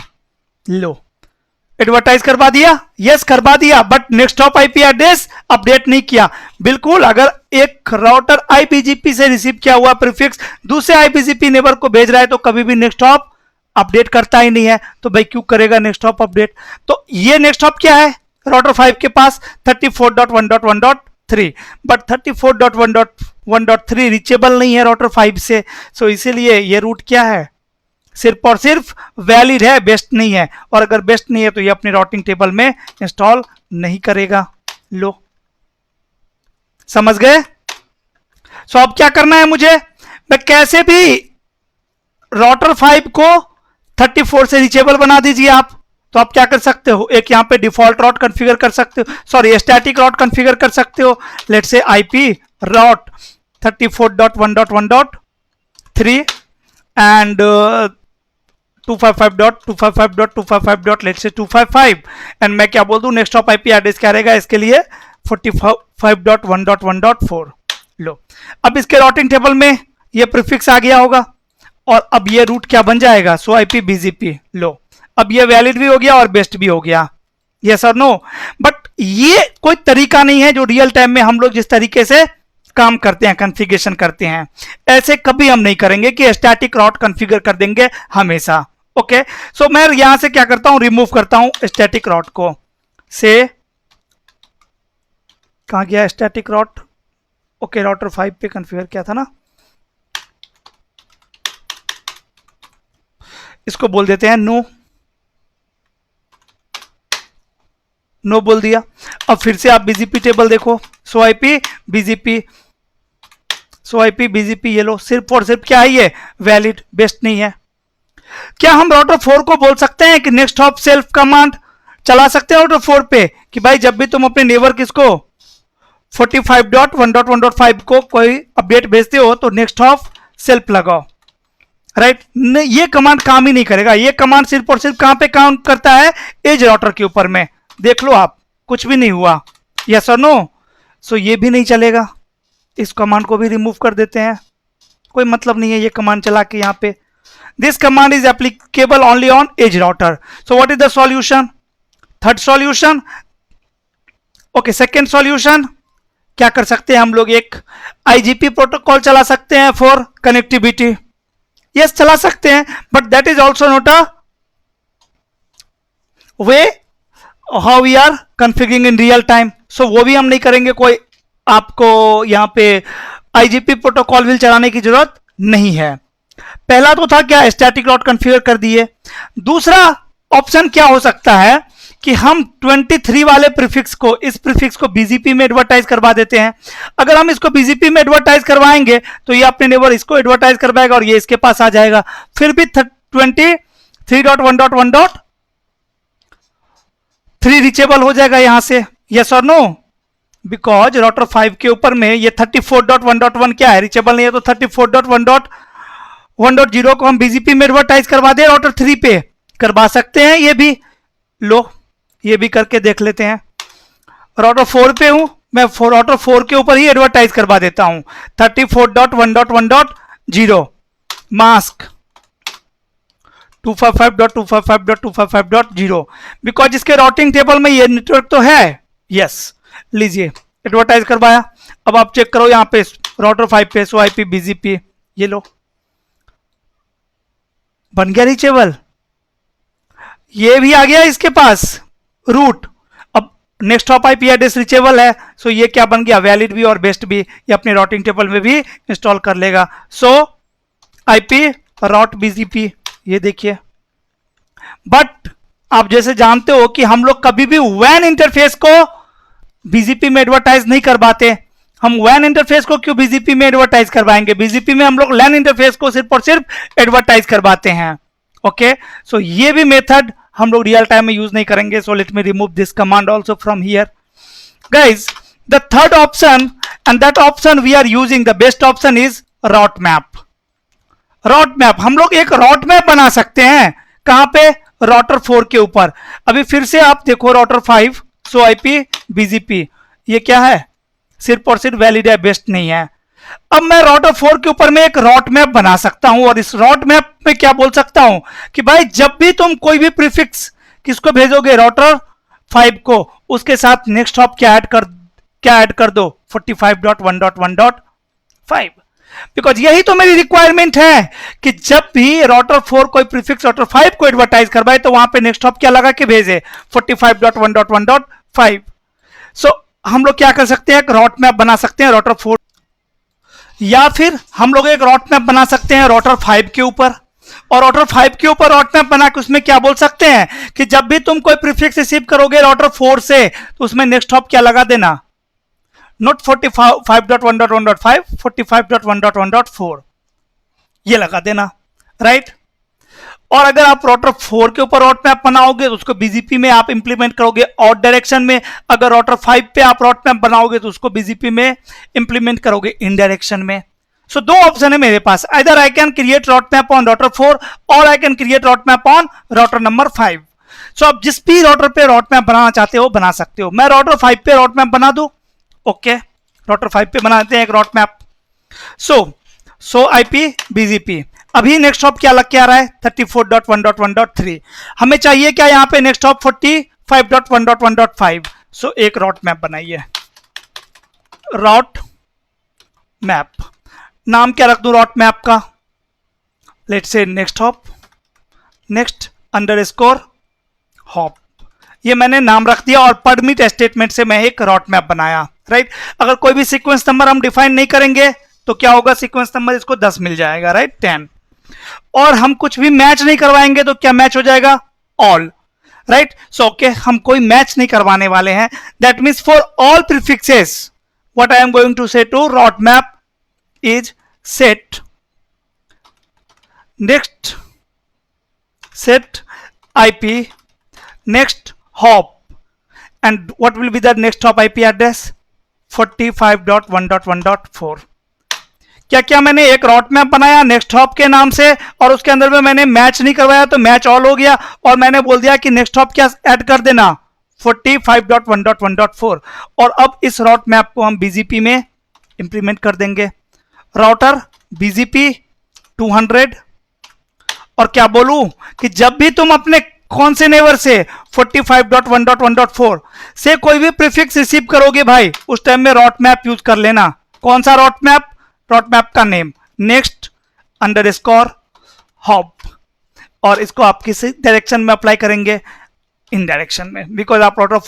लो, एडवर्टाइज करवा दिया, यस करवा दिया, but next hop IP address update नहीं किया। बिल्कुल, अगर एक राउटर आईपीजीपी से रिसीव किया हुआ प्रीफिक्स दूसरे आईपीजीपी नेबर को भेज रहा है तो कभी भी नेक्स्ट हॉप अपडेट करता ही नहीं है, तो भाई क्यों करेगा नेक्स्ट हॉप अपडेट। तो ये नेक्स्ट हॉप क्या है, राउटर 5 के पास 34.1.1.3, बट 34.1.1.3 रीचेबल नहीं है राउटर 5 से। सो इसीलिए ये रूट क्या है, सिर्फ और सिर्फ वैलिड है, बेस्ट नहीं है, और अगर बेस्ट नहीं है तो ये अपने राउटिंग टेबल में इंस्टॉल नहीं करेगा। लो, समझ गए? सो अब क्या करना है मुझे, मैं कैसे भी राउटर 5 को 34 से रीचेबल बना दीजिए आप। तो आप क्या कर सकते हो, एक यहां पे डिफॉल्ट राउट कॉन्फ़िगर कर सकते हो, सॉरी स्टैटिक राउट कॉन्फ़िगर कर सकते हो। Let's say IP route 34.1.1.3 and 255.255.255. Let's say 255 and मैं क्या बोल दूं, नेक्स्ट ऑफ आईपी एड्रेस क्या रहेगा इसके लिए 45.1.1.4। लो, अब इसके राउटिंग टेबल में ये प्रीफिक्स आ गया होगा और अब ये रूट क्या बन जाएगा, सो आईपी बीजीपी। लो, अब ये वैलिड भी हो गया और बेस्ट भी हो गया, यस और नो। बट ये कोई तरीका नहीं है जो रियल टाइम में हम लोग जिस तरीके से काम करते हैं, कॉन्फ़िगरेशन करते हैं, ऐसे कभी हम नहीं करेंगे कि स्टैटिक राउट कॉन्फ़िगर कर देंगे हमेशा। ओके, सो मैं यहां से क्या करता हूं, रिमूव करता हूं स्टैटिक राउट को। से कहां गया स्टैटिक राउट? ओके, राउटर 5 पे कॉन्फ़िगर किया था ना, इसको बोल देते हैं नो। नो बोल दिया। अब फिर से आप बीजीपी टेबल देखो, show IP BGP, show IP BGP, ये लो, सिर्फ और सिर्फ क्या है ये, वैलिड, बेस्ट नहीं है। क्या हम राउटर 4 को बोल सकते हैं कि नेक्स्ट हॉप सेल्फ कमांड चला सकते हैं राउटर 4 पे कि भाई जब भी तुम अपने नेबर किसको 45.1.1.5 को कोई अपडेट भेजते हो तो नेक्स्ट हॉप सेल्फ लगाओ, राइट? ये कमांड काम ही नहीं करेगा। ये कमांड सिर्फ और सिर्फ कहां पे काम करता है, एज राउटर के ऊपर में। देख लो आप, कुछ भी नहीं हुआ, यस और नो। सो ये भी नहीं चलेगा, इस कमांड को भी रिमूव कर देते हैं, कोई मतलब नहीं है ये कमांड चला के यहाँ पे। This command is applicable only on edge router. So what is the solution? Third solution, okay, second solution क्या कर सकते हैं हम लोग, एक आईजीपी प्रोटोकॉल चला सकते हैं फॉर कनेक्टिविटी। यस, चला सकते हैं, but that is also not a way how we are configuring in real time. So वो भी हम नहीं करेंगे, कोई आपको यहां पे आईजीपी प्रोटोकॉल भी चलाने की जरूरत नहीं है। पहला तो था क्या, स्टैटिक राउट कॉन्फ़िगर कर दिए। दूसरा ऑप्शन क्या हो सकता है कि हम 23 वाले प्रीफिक्स को, इस प्रीफिक्स को बीजीपी में एडवर्टाइज करवा देते हैं। अगर हम इसको बीजीपी में एडवर्टाइज करवाएंगे तो ये अपने नेबर इसको एडवर्टाइज करवाएगा और ये इसके पास आ जाएगा, फिर भी 23.1.1.3 रीचेबल हो जाएगा यहां से, यस और नो। बिकॉज राउटर 5 के ऊपर में ये 34.1.1 क्या है, रीचेबल नहीं है, तो 34.1.1.0 को हम बीजीपी में एडवर्टाइज करवा दे, राउटर 3 पे करवा सकते हैं। ये भी लो, ये भी करके देख लेते हैं। राउटर 4 पे हूं मैं, राउटर 4 के ऊपर ही एडवर्टाइज करवा देता हूं 34.1.1.0 मास्क 255.255.255.0, बिकॉज इसके राउटिंग टेबल में ये नेटवर्क तो है। यस, लीजिए एडवर्टाइज करवाया। अब आप चेक करो यहां पे राउटर 5 पे, सो आईपी बीजीपी, ये लो बन गया रीचेबल, ये भी आ गया इसके पास रूट। अब next hop IP address reachable है, सो ये क्या बन गया, वैलिड भी और बेस्ट भी, ये अपने राउटिंग टेबल में भी इंस्टॉल कर लेगा। सो आईपी राउट बीजीपी, ये देखिए। बट आप जैसे जानते हो कि हम लोग कभी भी वैन इंटरफेस को बीजीपी में एडवर्टाइज नहीं करवाते। हम वैन इंटरफेस को क्यों बीजीपी में एडवर्टाइज करवाएंगे, बीजीपी में हम लोग लैन इंटरफेस को सिर्फ और सिर्फ एडवर्टाइज करवाते हैं। ओके, सो ये भी मेथड हम लोग रियल टाइम में यूज नहीं करेंगे। So let me remove this command also from here guys. The third option and that option we are using, the best option is route map. Route map, हम लोग एक राउट मैप बना सकते हैं, कहां पे, राउटर 4 के ऊपर। अभी फिर से आप देखो राउटर 5, सो आईपी बीजीपी, ये क्या है, सिर्फ और सिर्फ वैलिड है, बेस्ट नहीं है। अब मैं राउटर 4 के ऊपर में एक राउट मैप बना सकता हूं और इस राउट मैप में क्या बोल सकता हूं कि भाई जब भी तुम कोई भी प्रीफिक्स किसको भेजोगे, राउटर 5 को, उसके साथ नेक्स्ट हॉप क्या ऐड कर दो 45.1.1.5, बिकॉज यही तो मेरी रिक्वायरमेंट है कि जब भी राउटर 4 कोई प्रीफिक्स राउटर 5 को एडवर्टाइज करवाए तो वहां पे नेक्स्ट हॉप क्या लगा के भेजे 45.1.1.5। सो हम लोग क्या कर सकते हैं, एक राउट मैप बना सकते हैं राउटर 4, या फिर हम लोग एक राउट मैप बना सकते हैं राउटर 5 के ऊपर। और राउटर 5 के ऊपर रॉट मैप बना के उसमें क्या बोल सकते हैं कि जब भी तुम कोई प्रीफिक्स रिसीव करोगे राउटर 4 से तो उसमें नेक्स्ट हॉप क्या लगा देना, नॉट 45.1.1.5, 45.1.1.4 ये लगा देना, राइट। और अगर आप राउटर 4 के ऊपर रॉट मैप बनाओगे तो उसको बीजीपी में आप इंप्लीमेंट करोगे आउट डायरेक्शन में, अगर राउटर 5 पे आप रॉट मैप बनाओगे तो उसको बीजीपी में इंप्लीमेंट करोगे इन डायरेक्शन में। सो दो ऑप्शन है मेरे पास, either I can create route map on router 4 और I can create route map on router number 5। So आप जिस भी राउटर पे रॉट मैप बनाना चाहते हो बना सकते हो। मैं राउटर 5 पे रॉट मैप बना दूं, ओके राउटर 5 पे बनाते हैं एक route map. So IP BGP. अभी नेक्स्ट हॉप क्या लग के आ रहा है 34.1.1.3, हमें चाहिए क्या यहां पे नेक्स्ट हॉप 45.1.1.5। सो एक रॉट मैप बनाइए, रॉट मैप, नाम क्या रख दूं रॉट मैप का, let's say next hop, next underscore hop, ये मैंने नाम रख दिया और परमिट स्टेटमेंट से मैं एक रॉट मैप बनाया, राइट। अगर कोई भी सीक्वेंस नंबर हम डिफाइन नहीं करेंगे तो क्या होगा, सीक्वेंस नंबर इसको 10 मिल जाएगा, राइट 10। और हम कुछ भी मैच नहीं करवाएंगे तो क्या मैच हो जाएगा, ऑल, राइट। सो ओके हम कोई मैच नहीं करवाने वाले हैं, that means for all prefixes what I am going to say to route map is set next set IP next hop, and what will be the next hop IP address 45.1.1.4। क्या क्या मैंने एक रॉट मैप बनाया नेक्स्ट हॉप के नाम से और उसके अंदर में मैंने मैच नहीं करवाया तो मैच ऑल हो गया, और मैंने बोल दिया कि नेक्स्ट हॉप क्या ऐड कर देना 45.1.1.4। और अब इस रॉट मैप को हम बीजीपी में इंप्लीमेंट कर देंगे, राउटर बीजीपी 200। और क्या बोलूं कि जब भी तुम अपने कौन से नेबर से 45.1.1.4 से कोई भी प्रीफिक्स रिसीव करोगे भाई उस टाइम में रॉट मैप यूज कर लेना। कौन सा रॉट मैप, रॉट मैप का नेम नेक्स्ट अंडरस्कोर हॉप, और इसको आप किसी डायरेक्शन में अप्लाई करेंगे, इन डायरेक्शन में, बिकॉज आप राउटर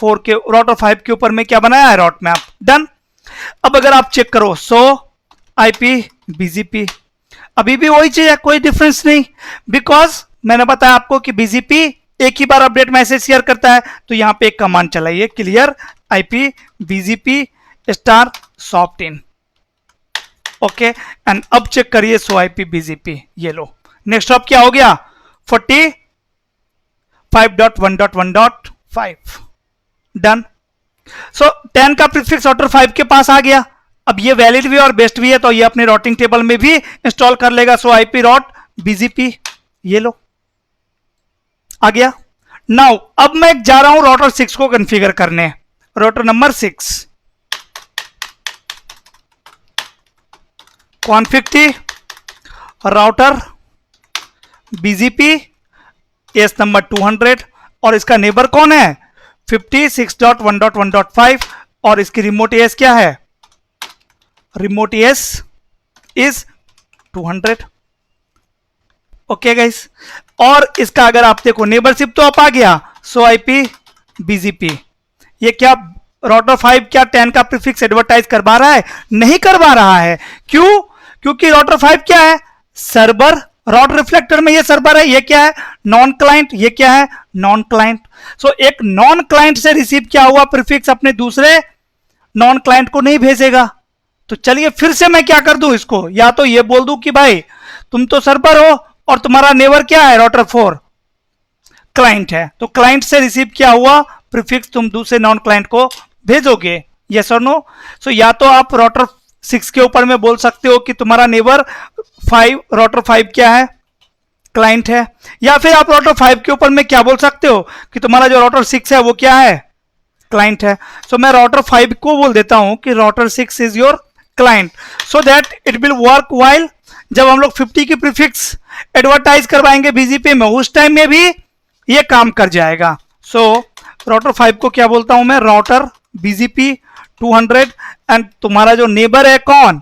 5 के ऊपर में क्या बनाया है रॉट मैप, डन। अब अगर आप चेक करो सो आईपी बीजीपी, अभी भी वही चीज है, कोई डिफरेंस नहीं, बिकॉज मैंने बताया आपको कि बीजीपी एक ही बार अपडेट मैसेज शेयर करता है। तो यहां पे एक कमांड चलाइए, clear IP BGP star soft in, okay. And अब चेक करिए सो आईपी बीजीपी, ये लो नेक्स्ट हॉप क्या हो गया 45.1.1.5, डन। सो 10 का प्रीफिक्स राउटर 5 के पास आ गया। अब ये वैलिड भी और बेस्ट भी है तो ये अपने राउटिंग टेबल में भी इंस्टॉल कर लेगा। सो आईपी रॉट बीजीपी, ये लो आ गया। नाउ अब मैं जा रहा हूं राउटर 6 को कॉन्फ़िगर करने, router number 6 config T router BGP AS number 200, और इसका नेबर कौन है 56.1.1.5, और इसकी रिमोट एस क्या है, remote S is 200, okay guys. और इसका अगर आप देखो नेबरशिप तो अप आ गया, सो आईपी बीजीपी, ये क्या राउटर 5 क्या 10 का प्रीफिक्स एडवर्टाइज करवा रहा है, नहीं करवा रहा है, क्यों, क्योंकि राउटर 5 क्या है सर्वर, राउटर रिफ्लेक्टर में ये सर्वर है, ये क्या है नॉन क्लाइंट, ये क्या है नॉन क्लाइंट। सो एक नॉन क्लाइंट से रिसीव क्या हुआ प्रीफिक्स अपने दूसरे नॉन क्लाइंट को नहीं भेजेगा। तो चलिए फिर से मैं क्या कर दूं इसको, या तो ये बोल दूं कि भाई तुम तो सर्वर हो और तुम्हारा नेबर क्या है राउटर 4 क्लाइंट है, तो क्लाइंट से रिसीव क्या हुआ प्रीफिक्स तुम दूसरे नॉन क्लाइंट को भेजोगे, यस और नो। सो या तो आप राउटर 6 के ऊपर में बोल सकते हो कि तुम्हारा नेबर 5 राउटर 5 क्या है क्लाइंट है, या फिर आप राउटर 5 के ऊपर में क्या बोल सकते हो कि तुम्हारा जो राउटर 6 है वो क्या है क्लाइंट है। सो मैं राउटर 5 को बोल देता हूं कि router 6 is your client, so that it will work while जब हम लोग 50 की प्रीफिक्स एडवर्टाइज करवाएंगे बीजीपी में, उस टाइम में भी ये काम कर जाएगा। सो राउटर 5 को क्या बोलता हूं मैं राउटर बीजीपी 200, एंड तुम्हारा जो नेबर है कौन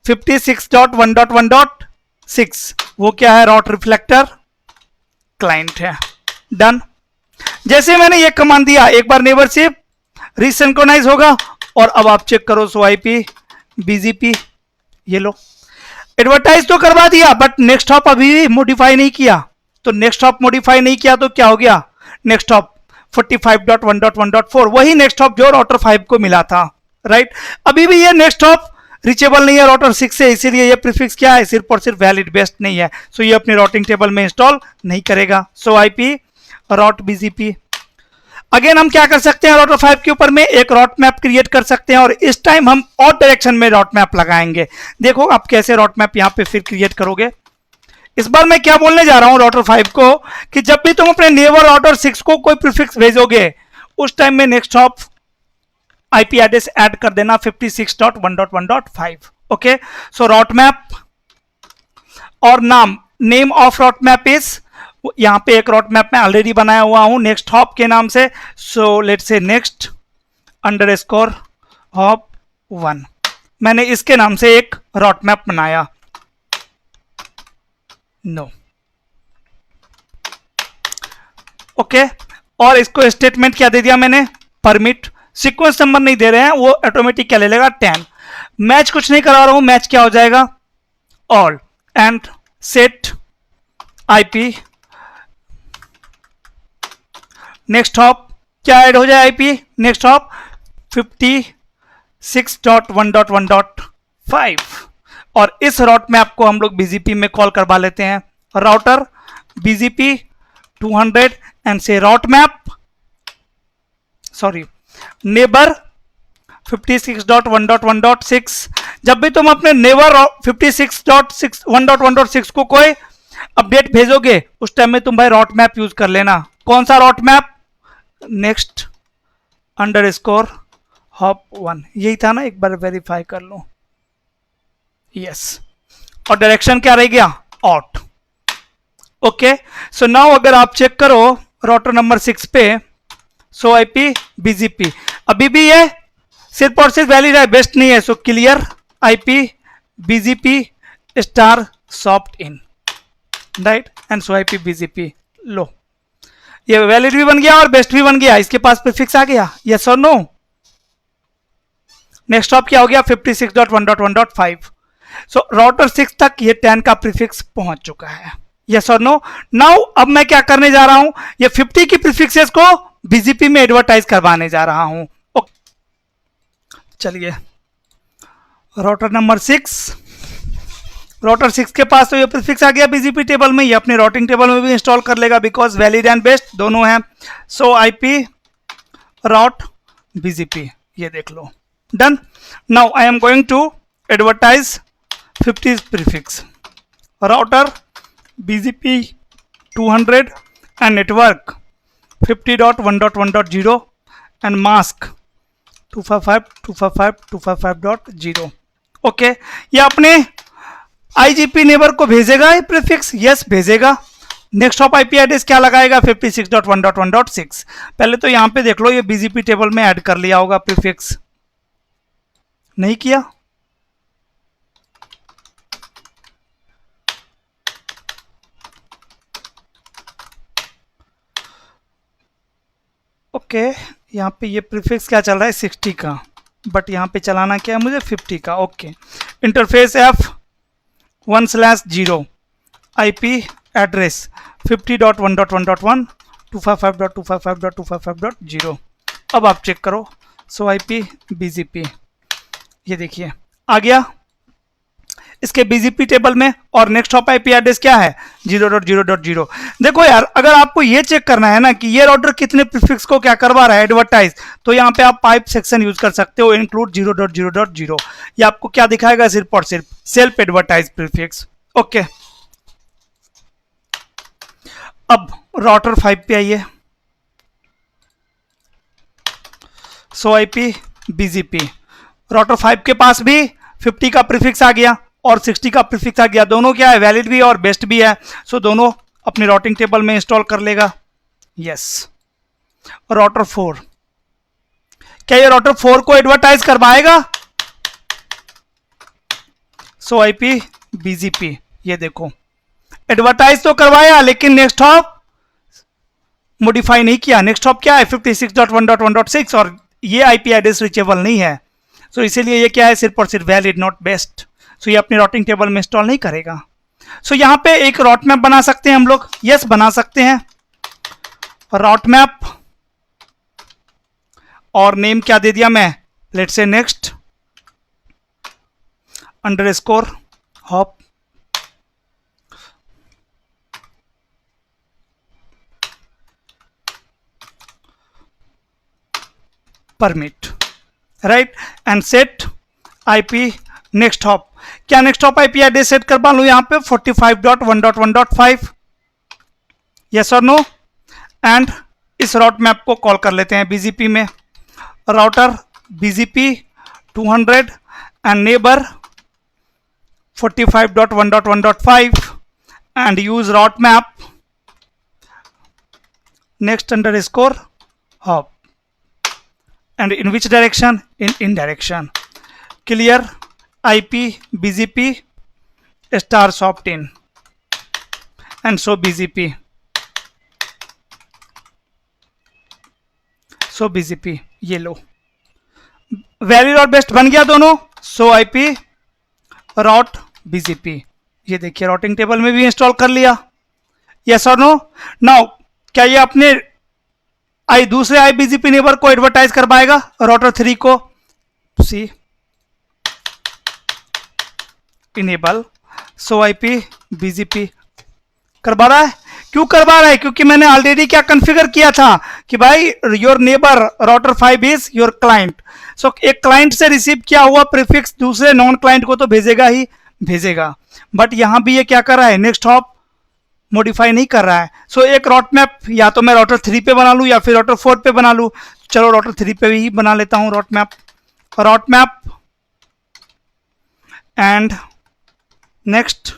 56.1.1.6 वो क्या है राउटर रिफ्लेक्टर क्लाइंट है, डन। जैसे मैंने ये कमांड दिया एक बार नेबरशिप रिसिंक्रोनाइज होगा, और अब आप चेक करो सो आईपी बीजीपी, ये लो। एडवर्टाइज तो करवा दिया बट नेक्स्ट हॉप अभी भी मॉडिफाई नहीं किया, तो नेक्स्ट हॉप मॉडिफाई नहीं किया तो क्या हो गया, नेक्स्ट हॉप 45.1.1.4 वही नेक्स्ट हॉप जो राउटर 5 को मिला था, राइट। अभी भी ये नेक्स्ट हॉप रीचेबल नहीं है राउटर 6 से, इसीलिए ये प्रीफिक्स क्या है, सिर्फ और सिर्फ वैलिड बेस्ट नहीं है, सो ये अपने राउटिंग टेबल में इंस्टॉल नहीं करेगा। So IP route BGP. Again हम क्या कर सकते हैं, राउटर 5 के ऊपर में एक रॉट मैप क्रिएट कर सकते हैं और इस टाइम हम और डायरेक्शन में रॉट मैप लगाएंगे। देखो आप कैसे रॉट मैप यहां पे फिर क्रिएट करोगे। इस बार मैं क्या बोलने जा रहा हूं राउटर 5 को कि जब भी तुम अपने नेबर राउटर 6 को कोई प्रीफिक्स भेजोगे उस टाइम में next hop IP address add कर देना 56.1.1.5। ओके, सो रॉट मैप और नाम, name of route map is, यहां पे एक रॉट मैप मैं ऑलरेडी बनाया हुआ हूं नेक्स्ट हॉप के नाम से, so let's say next underscore hop 1, मैंने इसके नाम से एक रॉट मैप बनाया। नो ओके, और इसको स्टेटमेंट क्या दे दिया मैंने, परमिट, सीक्वेंस नंबर नहीं दे रहे हैं, वो ऑटोमेटिक क्या ले लेगा 10। मैच कुछ नहीं करा रहा हूं, मैच क्या हो जाएगा all, and set IP next hop क्या ऐड हो जाए, आईपी नेक्स्ट हॉप 56.1.1.5 और इस रॉट मैप को हम लोग बीजीपी में कॉल करवा लेते हैं, राउटर बीजीपी 200 एंड से रॉट मैप, सॉरी नेबर 56.1.1.6। जब भी तुम अपने नेबर 56.1.1.6 को कोई अपडेट भेजोगे उस टाइम में तुम भाई रॉट मैप यूज कर लेना। कौन सा route map, next underscore hop 1, यही था ना, एक बार वेरीफाई कर लो, यस। और डायरेक्शन क्या रह गया, आउट। ओके, सो नाउ अगर आप चेक करो राउटर नंबर 6 पे, सो आईपी बीजीपी अभी भी ये सिर्फ और सिर्फ वैलिड है, बेस्ट नहीं है, so clear IP BGP star soft in, right, and so IP BGP. लो ये वैलिड भी बन गया और बेस्ट भी बन गया, इसके पास प्रीफिक्स आ गया, यस और नो। नेक्स्ट हॉप क्या हो गया 56.1.1.5। सो राउटर 6 तक ये 10 का प्रीफिक्स पहुंच चुका है, यस और नो। नाउ अब मैं क्या करने जा रहा हूं, ये 50 की प्रीफिक्सेस को बीजीपी में एडवर्टाइज करवाने जा रहा हूं। चलिए राउटर नंबर 6, राउटर 6 के पास तो ये प्रीफिक्स आ गया बीजीपी टेबल में, ये अपने राउटिंग टेबल में भी इंस्टॉल कर लेगा बिकॉज वैलिड एंड बेस्ट दोनों हैं। सो आईपी राउट बीजीपी, ये देख लो, done. Now I am going to advertise 50 prefix, router BGP 200 and network 50.1.1.0 and mask 255.255.255.0। Okay, ये अपने आईजीपी नेबर को भेजेगा ये प्रीफिक्स, यस भेजेगा। नेक्स्ट हॉप आईपी एड्रेस क्या लगाएगा 56.1.1.6। पहले तो यहां पे देख लो ये बीजीपी टेबल में ऐड कर लिया होगा प्रीफिक्स, नहीं किया, ओके। यहाँ पे ये प्रीफिक्स क्या चल रहा है 60 का, बट यहाँ पे चलाना क्या है मुझे 50 का। Okay, interface F1/0 IP address 50.1.1.1 255.255.255.0। अब आप चेक करो, सो आईपी बीजीपी, ये देखिए आ गया इसके बीजीपी टेबल में, और नेक्स्ट हॉप आईपी एड्रेस क्या है 0.0.0। देखो यार, अगर आपको ये चेक करना है ना कि ये राउटर कितने प्रीफिक्स को क्या करवा रहा है एडवर्टाइज, तो यहाँ पे आप पाइप सेक्शन यूज कर सकते हो, इंक्लूड 0.0.0। ये आपको क्या दिखाएगा, सिर्फ और सिर्फ सेल्फ एडवर्टाइज प्रीफिक्स। ओके, अब राउटर 5 पे आइए, सो आईपी बीजीपी, राउटर 5 के पास भी 50 का प्रीफिक्स आ गया और 60 का प्रीफिक्स आ गया, दोनों क्या है वैलिड भी और बेस्ट भी है, सो दोनों अपने राउटिंग टेबल में इंस्टॉल कर लेगा, यस। राउटर 4, क्या ये राउटर 4 को एडवर्टाइज करवाएगा, सो आईपी बीजीपी, ये देखो एडवर्टाइज तो करवाया लेकिन नेक्स्ट हॉप मॉडिफाई नहीं किया। नेक्स्ट हॉप क्या है 56.1.1.6 और ये आईपी एड्रेस रीचेबल नहीं है, सो इसीलिए ये क्या है सिर्फ और सिर्फ वैलिड नॉट बेस्ट। सो ये अपने राउटिंग टेबल में इंस्टॉल नहीं करेगा। सो यहाँ पे एक राउट मैप बना सकते हैं हम लोग, यस बना सकते हैं राउट मैप, और नेम क्या दे दिया मैं, let's say next underscore hop, permit, right, and set IP next hop. क्या next hop IP address set कर पा लू यहां पे 45.1.1.5, यस और नो, एंड इस राउट मैप को कॉल कर लेते हैं बीजीपी में, router BGP 200 and neighbour 45.1.1.5 and use route map next underscore hop, and in which direction, in direction, clear IP BGP star opt in and so BGP, so BGP, ये लो वैलिड और बेस्ट बन गया दोनों। सो IP राउट BGP, ये देखिए राउटिंग टेबल में भी इंस्टॉल कर लिया, यस और नो। नाउ क्या ये अपने दूसरे IBGP नेबर को एडवर्टाइज कर पाएगा राउटर 3 को, सी इनेबल सो IP BGP करवा रहा है। क्यों करवा रहा है, क्योंकि मैंने ऑलरेडी क्या कॉन्फ़िगर किया था कि भाई your neighbour router 5 is your client. So एक क्लाइंट से रिसीव किया हुआ प्रीफिक्स दूसरे नॉन क्लाइंट को तो भेजेगा ही भेजेगा, बट यहां भी ये क्या कर रहा है, नेक्स्ट हॉप मॉडिफाई नहीं कर रहा है। सो एक राउट मैप या तो मैं राउटर 3 पे बना लूँ या फिर राउटर 4 पे बना लूँ, चलो राउटर 3 पे ही बना लेता हूँ राउट map and next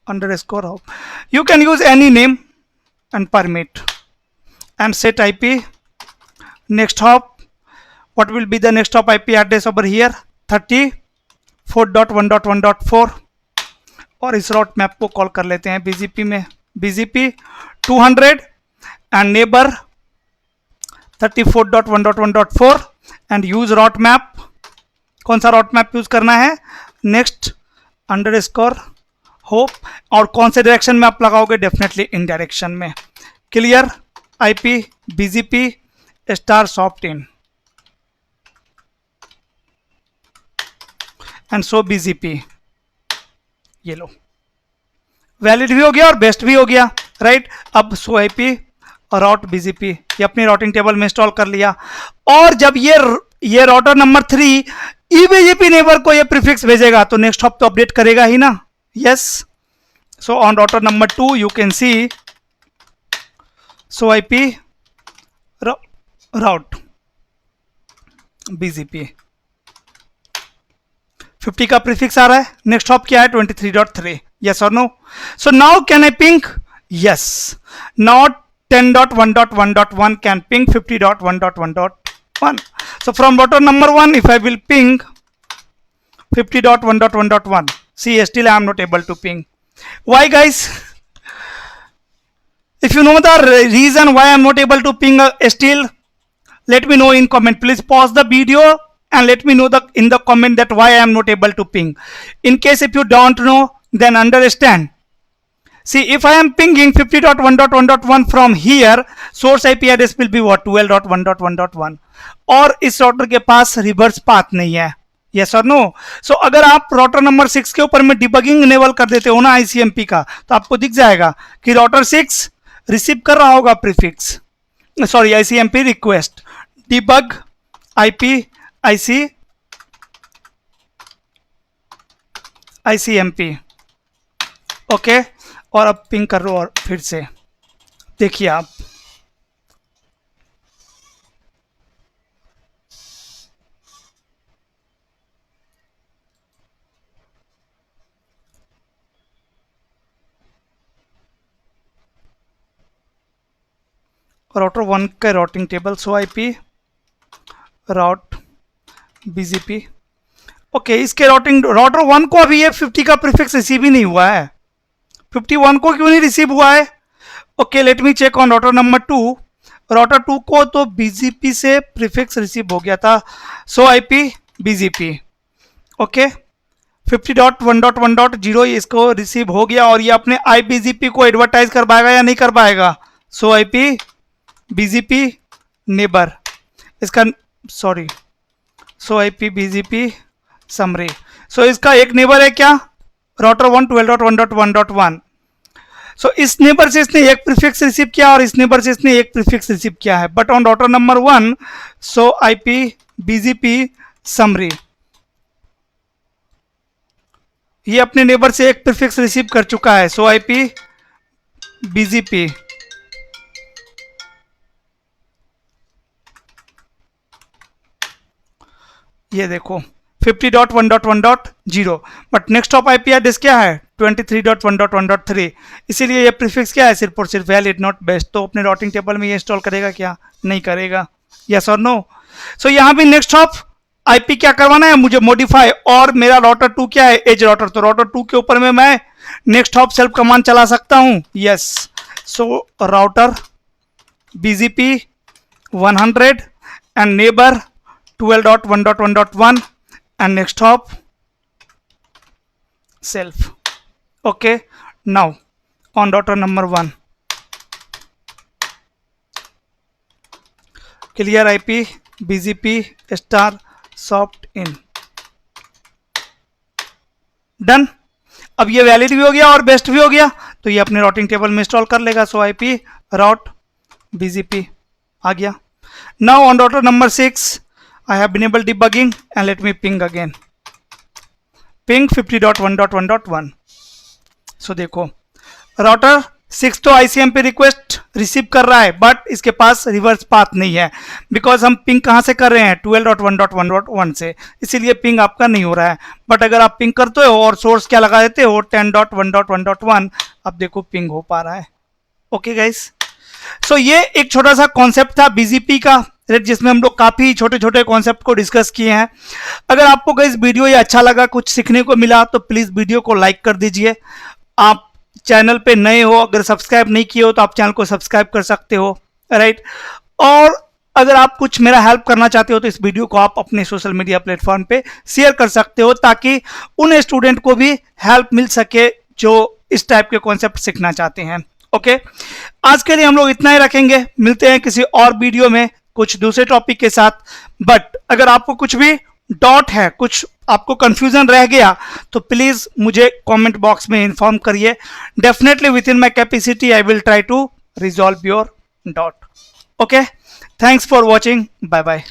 underscore hop, you can use any name and permit and set IP next hop, what will be the next hop IP address over here 34.1.1.4 और इस राउट मैप को कॉल कर लेते हैं बीजीपी में, BGP 200 and neighbour 34.1.1.4 and use route map, कौन सा राउट मैप यूज करना है, नेक्स्ट अंडरस्कोर होप, और कौन से डायरेक्शन में आप लगाओगे, डेफिनेटली इन डायरेक्शन में, clear IP BGP star opt in and so BGP, ये लो वैलिड भी हो गया और बेस्ट भी हो गया, राइट। अब सो IP राउट BGP ये अपनी राउटिंग टेबल में इंस्टॉल कर लिया, और जब ये राउटर नंबर 3 eBGP नेबर को ये प्रीफिक्स भेजेगा तो नेक्स्ट हॉप तो अपडेट करेगा ही ना, yes. So on router number 2 you can see so IP route BGP 50 का प्रीफिक्स आ रहा है, नेक्स्ट हॉप क्या है 23.3, yes or no? So now can I ping? Yes. Now 10.1.1.1 can ping 50.1.1.1. So from router number 1, if I will ping 50.1.1.1, see still I am not able to ping. Why guys? If you know the reason why I am not able to ping still, let me know in comment. Please pause the video and let me know in the comment that why I am not able to ping. In case if you don't know, then understand. See, if I am pinging 50.1.1.1 from here, source IP address will be what, 12.1.1.1, और इस राउटर के पास रिवर्स पाथ नहीं है, यस और नो। सो अगर आप राउटर नंबर 6 के ऊपर में डिबगिंग इनेबल कर देते हो ना ICMP का, तो आपको दिख जाएगा कि राउटर 6 रिसीव कर रहा होगा prefix, sorry ICMP request debug IP ICMP, okay, और अब पिंग कर लो और फिर से देखिए आप, राउटर 1 का राउटिंग टेबल, सो IP राउट BGP, ओके। इसके राउटर 1 को अभी ये 50 का प्रीफिक्स रिसीव ही नहीं हुआ है, 51 को क्यों नहीं रिसीव हुआ है, okay. Let me check on router number 2, router 2 को तो BGP से प्रीफिक्स रिसीव हो गया था, सो IP BGP, ओके। 50.1.1.0 इसको रिसीव हो गया और ये अपने IBGP को एडवर्टाइज कर पाएगा या नहीं कर पाएगा। सो IPBGP नेबर इसका सॉरी सो IPBGP समरी। सो इसका एक नेबर है क्या, राउटर 1 12.1.1.1। सो इस नेबर से इसने एक प्रीफिक्स रिसीव किया और इस नेबर से इसने एक प्रीफिक्स रिसीव किया है, but on router number 1 so IPBGP summary ये अपने नेबर से एक प्रीफिक्स रिसीव कर चुका है। सो IPBGP ये देखो 50.1.1.0, but next of IP address क्या है 23.1.1.3, इसीलिए ये प्रीफिक्स क्या है, सिर्फ और सिर्फ वैलिड नॉट बेस्ट। तो अपने राउटिंग टेबल में ये इंस्टॉल करेगा क्या, नहीं करेगा, यस और नो। सो यहाँ भी नेक्स्ट ऑफ IP क्या करवाना है मुझे, मॉडिफाई, और मेरा राउटर 2 क्या है, एज राउटर, तो राउटर 2 के ऊपर में मैं नेक्स्ट ऑफ सेल्फ कमांड चला सकता हूँ, yes. So router BGP 100 and neighbour 12.1.1.1 and next hop self. Okay, now on router number 1 clear IP BGP star soft in done. अब ये वैलिड भी हो गया और बेस्ट भी हो गया, तो ये अपने राउटिंग टेबल में इंस्टॉल कर लेगा। सो IP route BGP आ गया। Now on router number 6 I have enabled debugging and let me ping again. Ping 50.1.1.1. So देखो राउटर 6 तो ICM पे रिक्वेस्ट रिसीव कर रहा है, बट इसके पास रिवर्स पाथ नहीं है, बिकॉज हम पिंग कहाँ से कर रहे हैं 12.1.1.1 से, इसीलिए पिंग आपका नहीं हो रहा है। बट अगर आप पिंग करते हो और सोर्स क्या लगा देते हो 10.1.1.1, अब देखो पिंग हो पा रहा है। ओके गाइस, सो ये एक छोटा सा कॉन्सेप्ट था BGP का, जिसमें हम लोग काफी छोटे छोटे कॉन्सेप्ट को डिस्कस किए हैं। अगर आपको गाइस वीडियो ये अच्छा लगा, कुछ सीखने को मिला, तो प्लीज वीडियो को लाइक कर दीजिए। आप चैनल पे नए हो, अगर सब्सक्राइब नहीं किए हो तो आप चैनल को सब्सक्राइब कर सकते हो, राइट। और अगर आप कुछ मेरा हेल्प करना चाहते हो तो इस वीडियो को आप अपने सोशल मीडिया प्लेटफॉर्म पे शेयर कर सकते हो, ताकि उन स्टूडेंट को भी हेल्प मिल सके जो इस टाइप के कॉन्सेप्ट सीखना चाहते हैं। ओके, आज के लिए हम लोग इतना ही रखेंगे, मिलते हैं किसी और वीडियो में कुछ दूसरे टॉपिक के साथ। बट अगर आपको कुछ भी डाउट है, कुछ आपको कंफ्यूजन रह गया, तो प्लीज मुझे कमेंट बॉक्स में इन्फॉर्म करिए। Definitely with in my capacity I will try to resolve your doubt. Okay, thanks for watching, bye bye.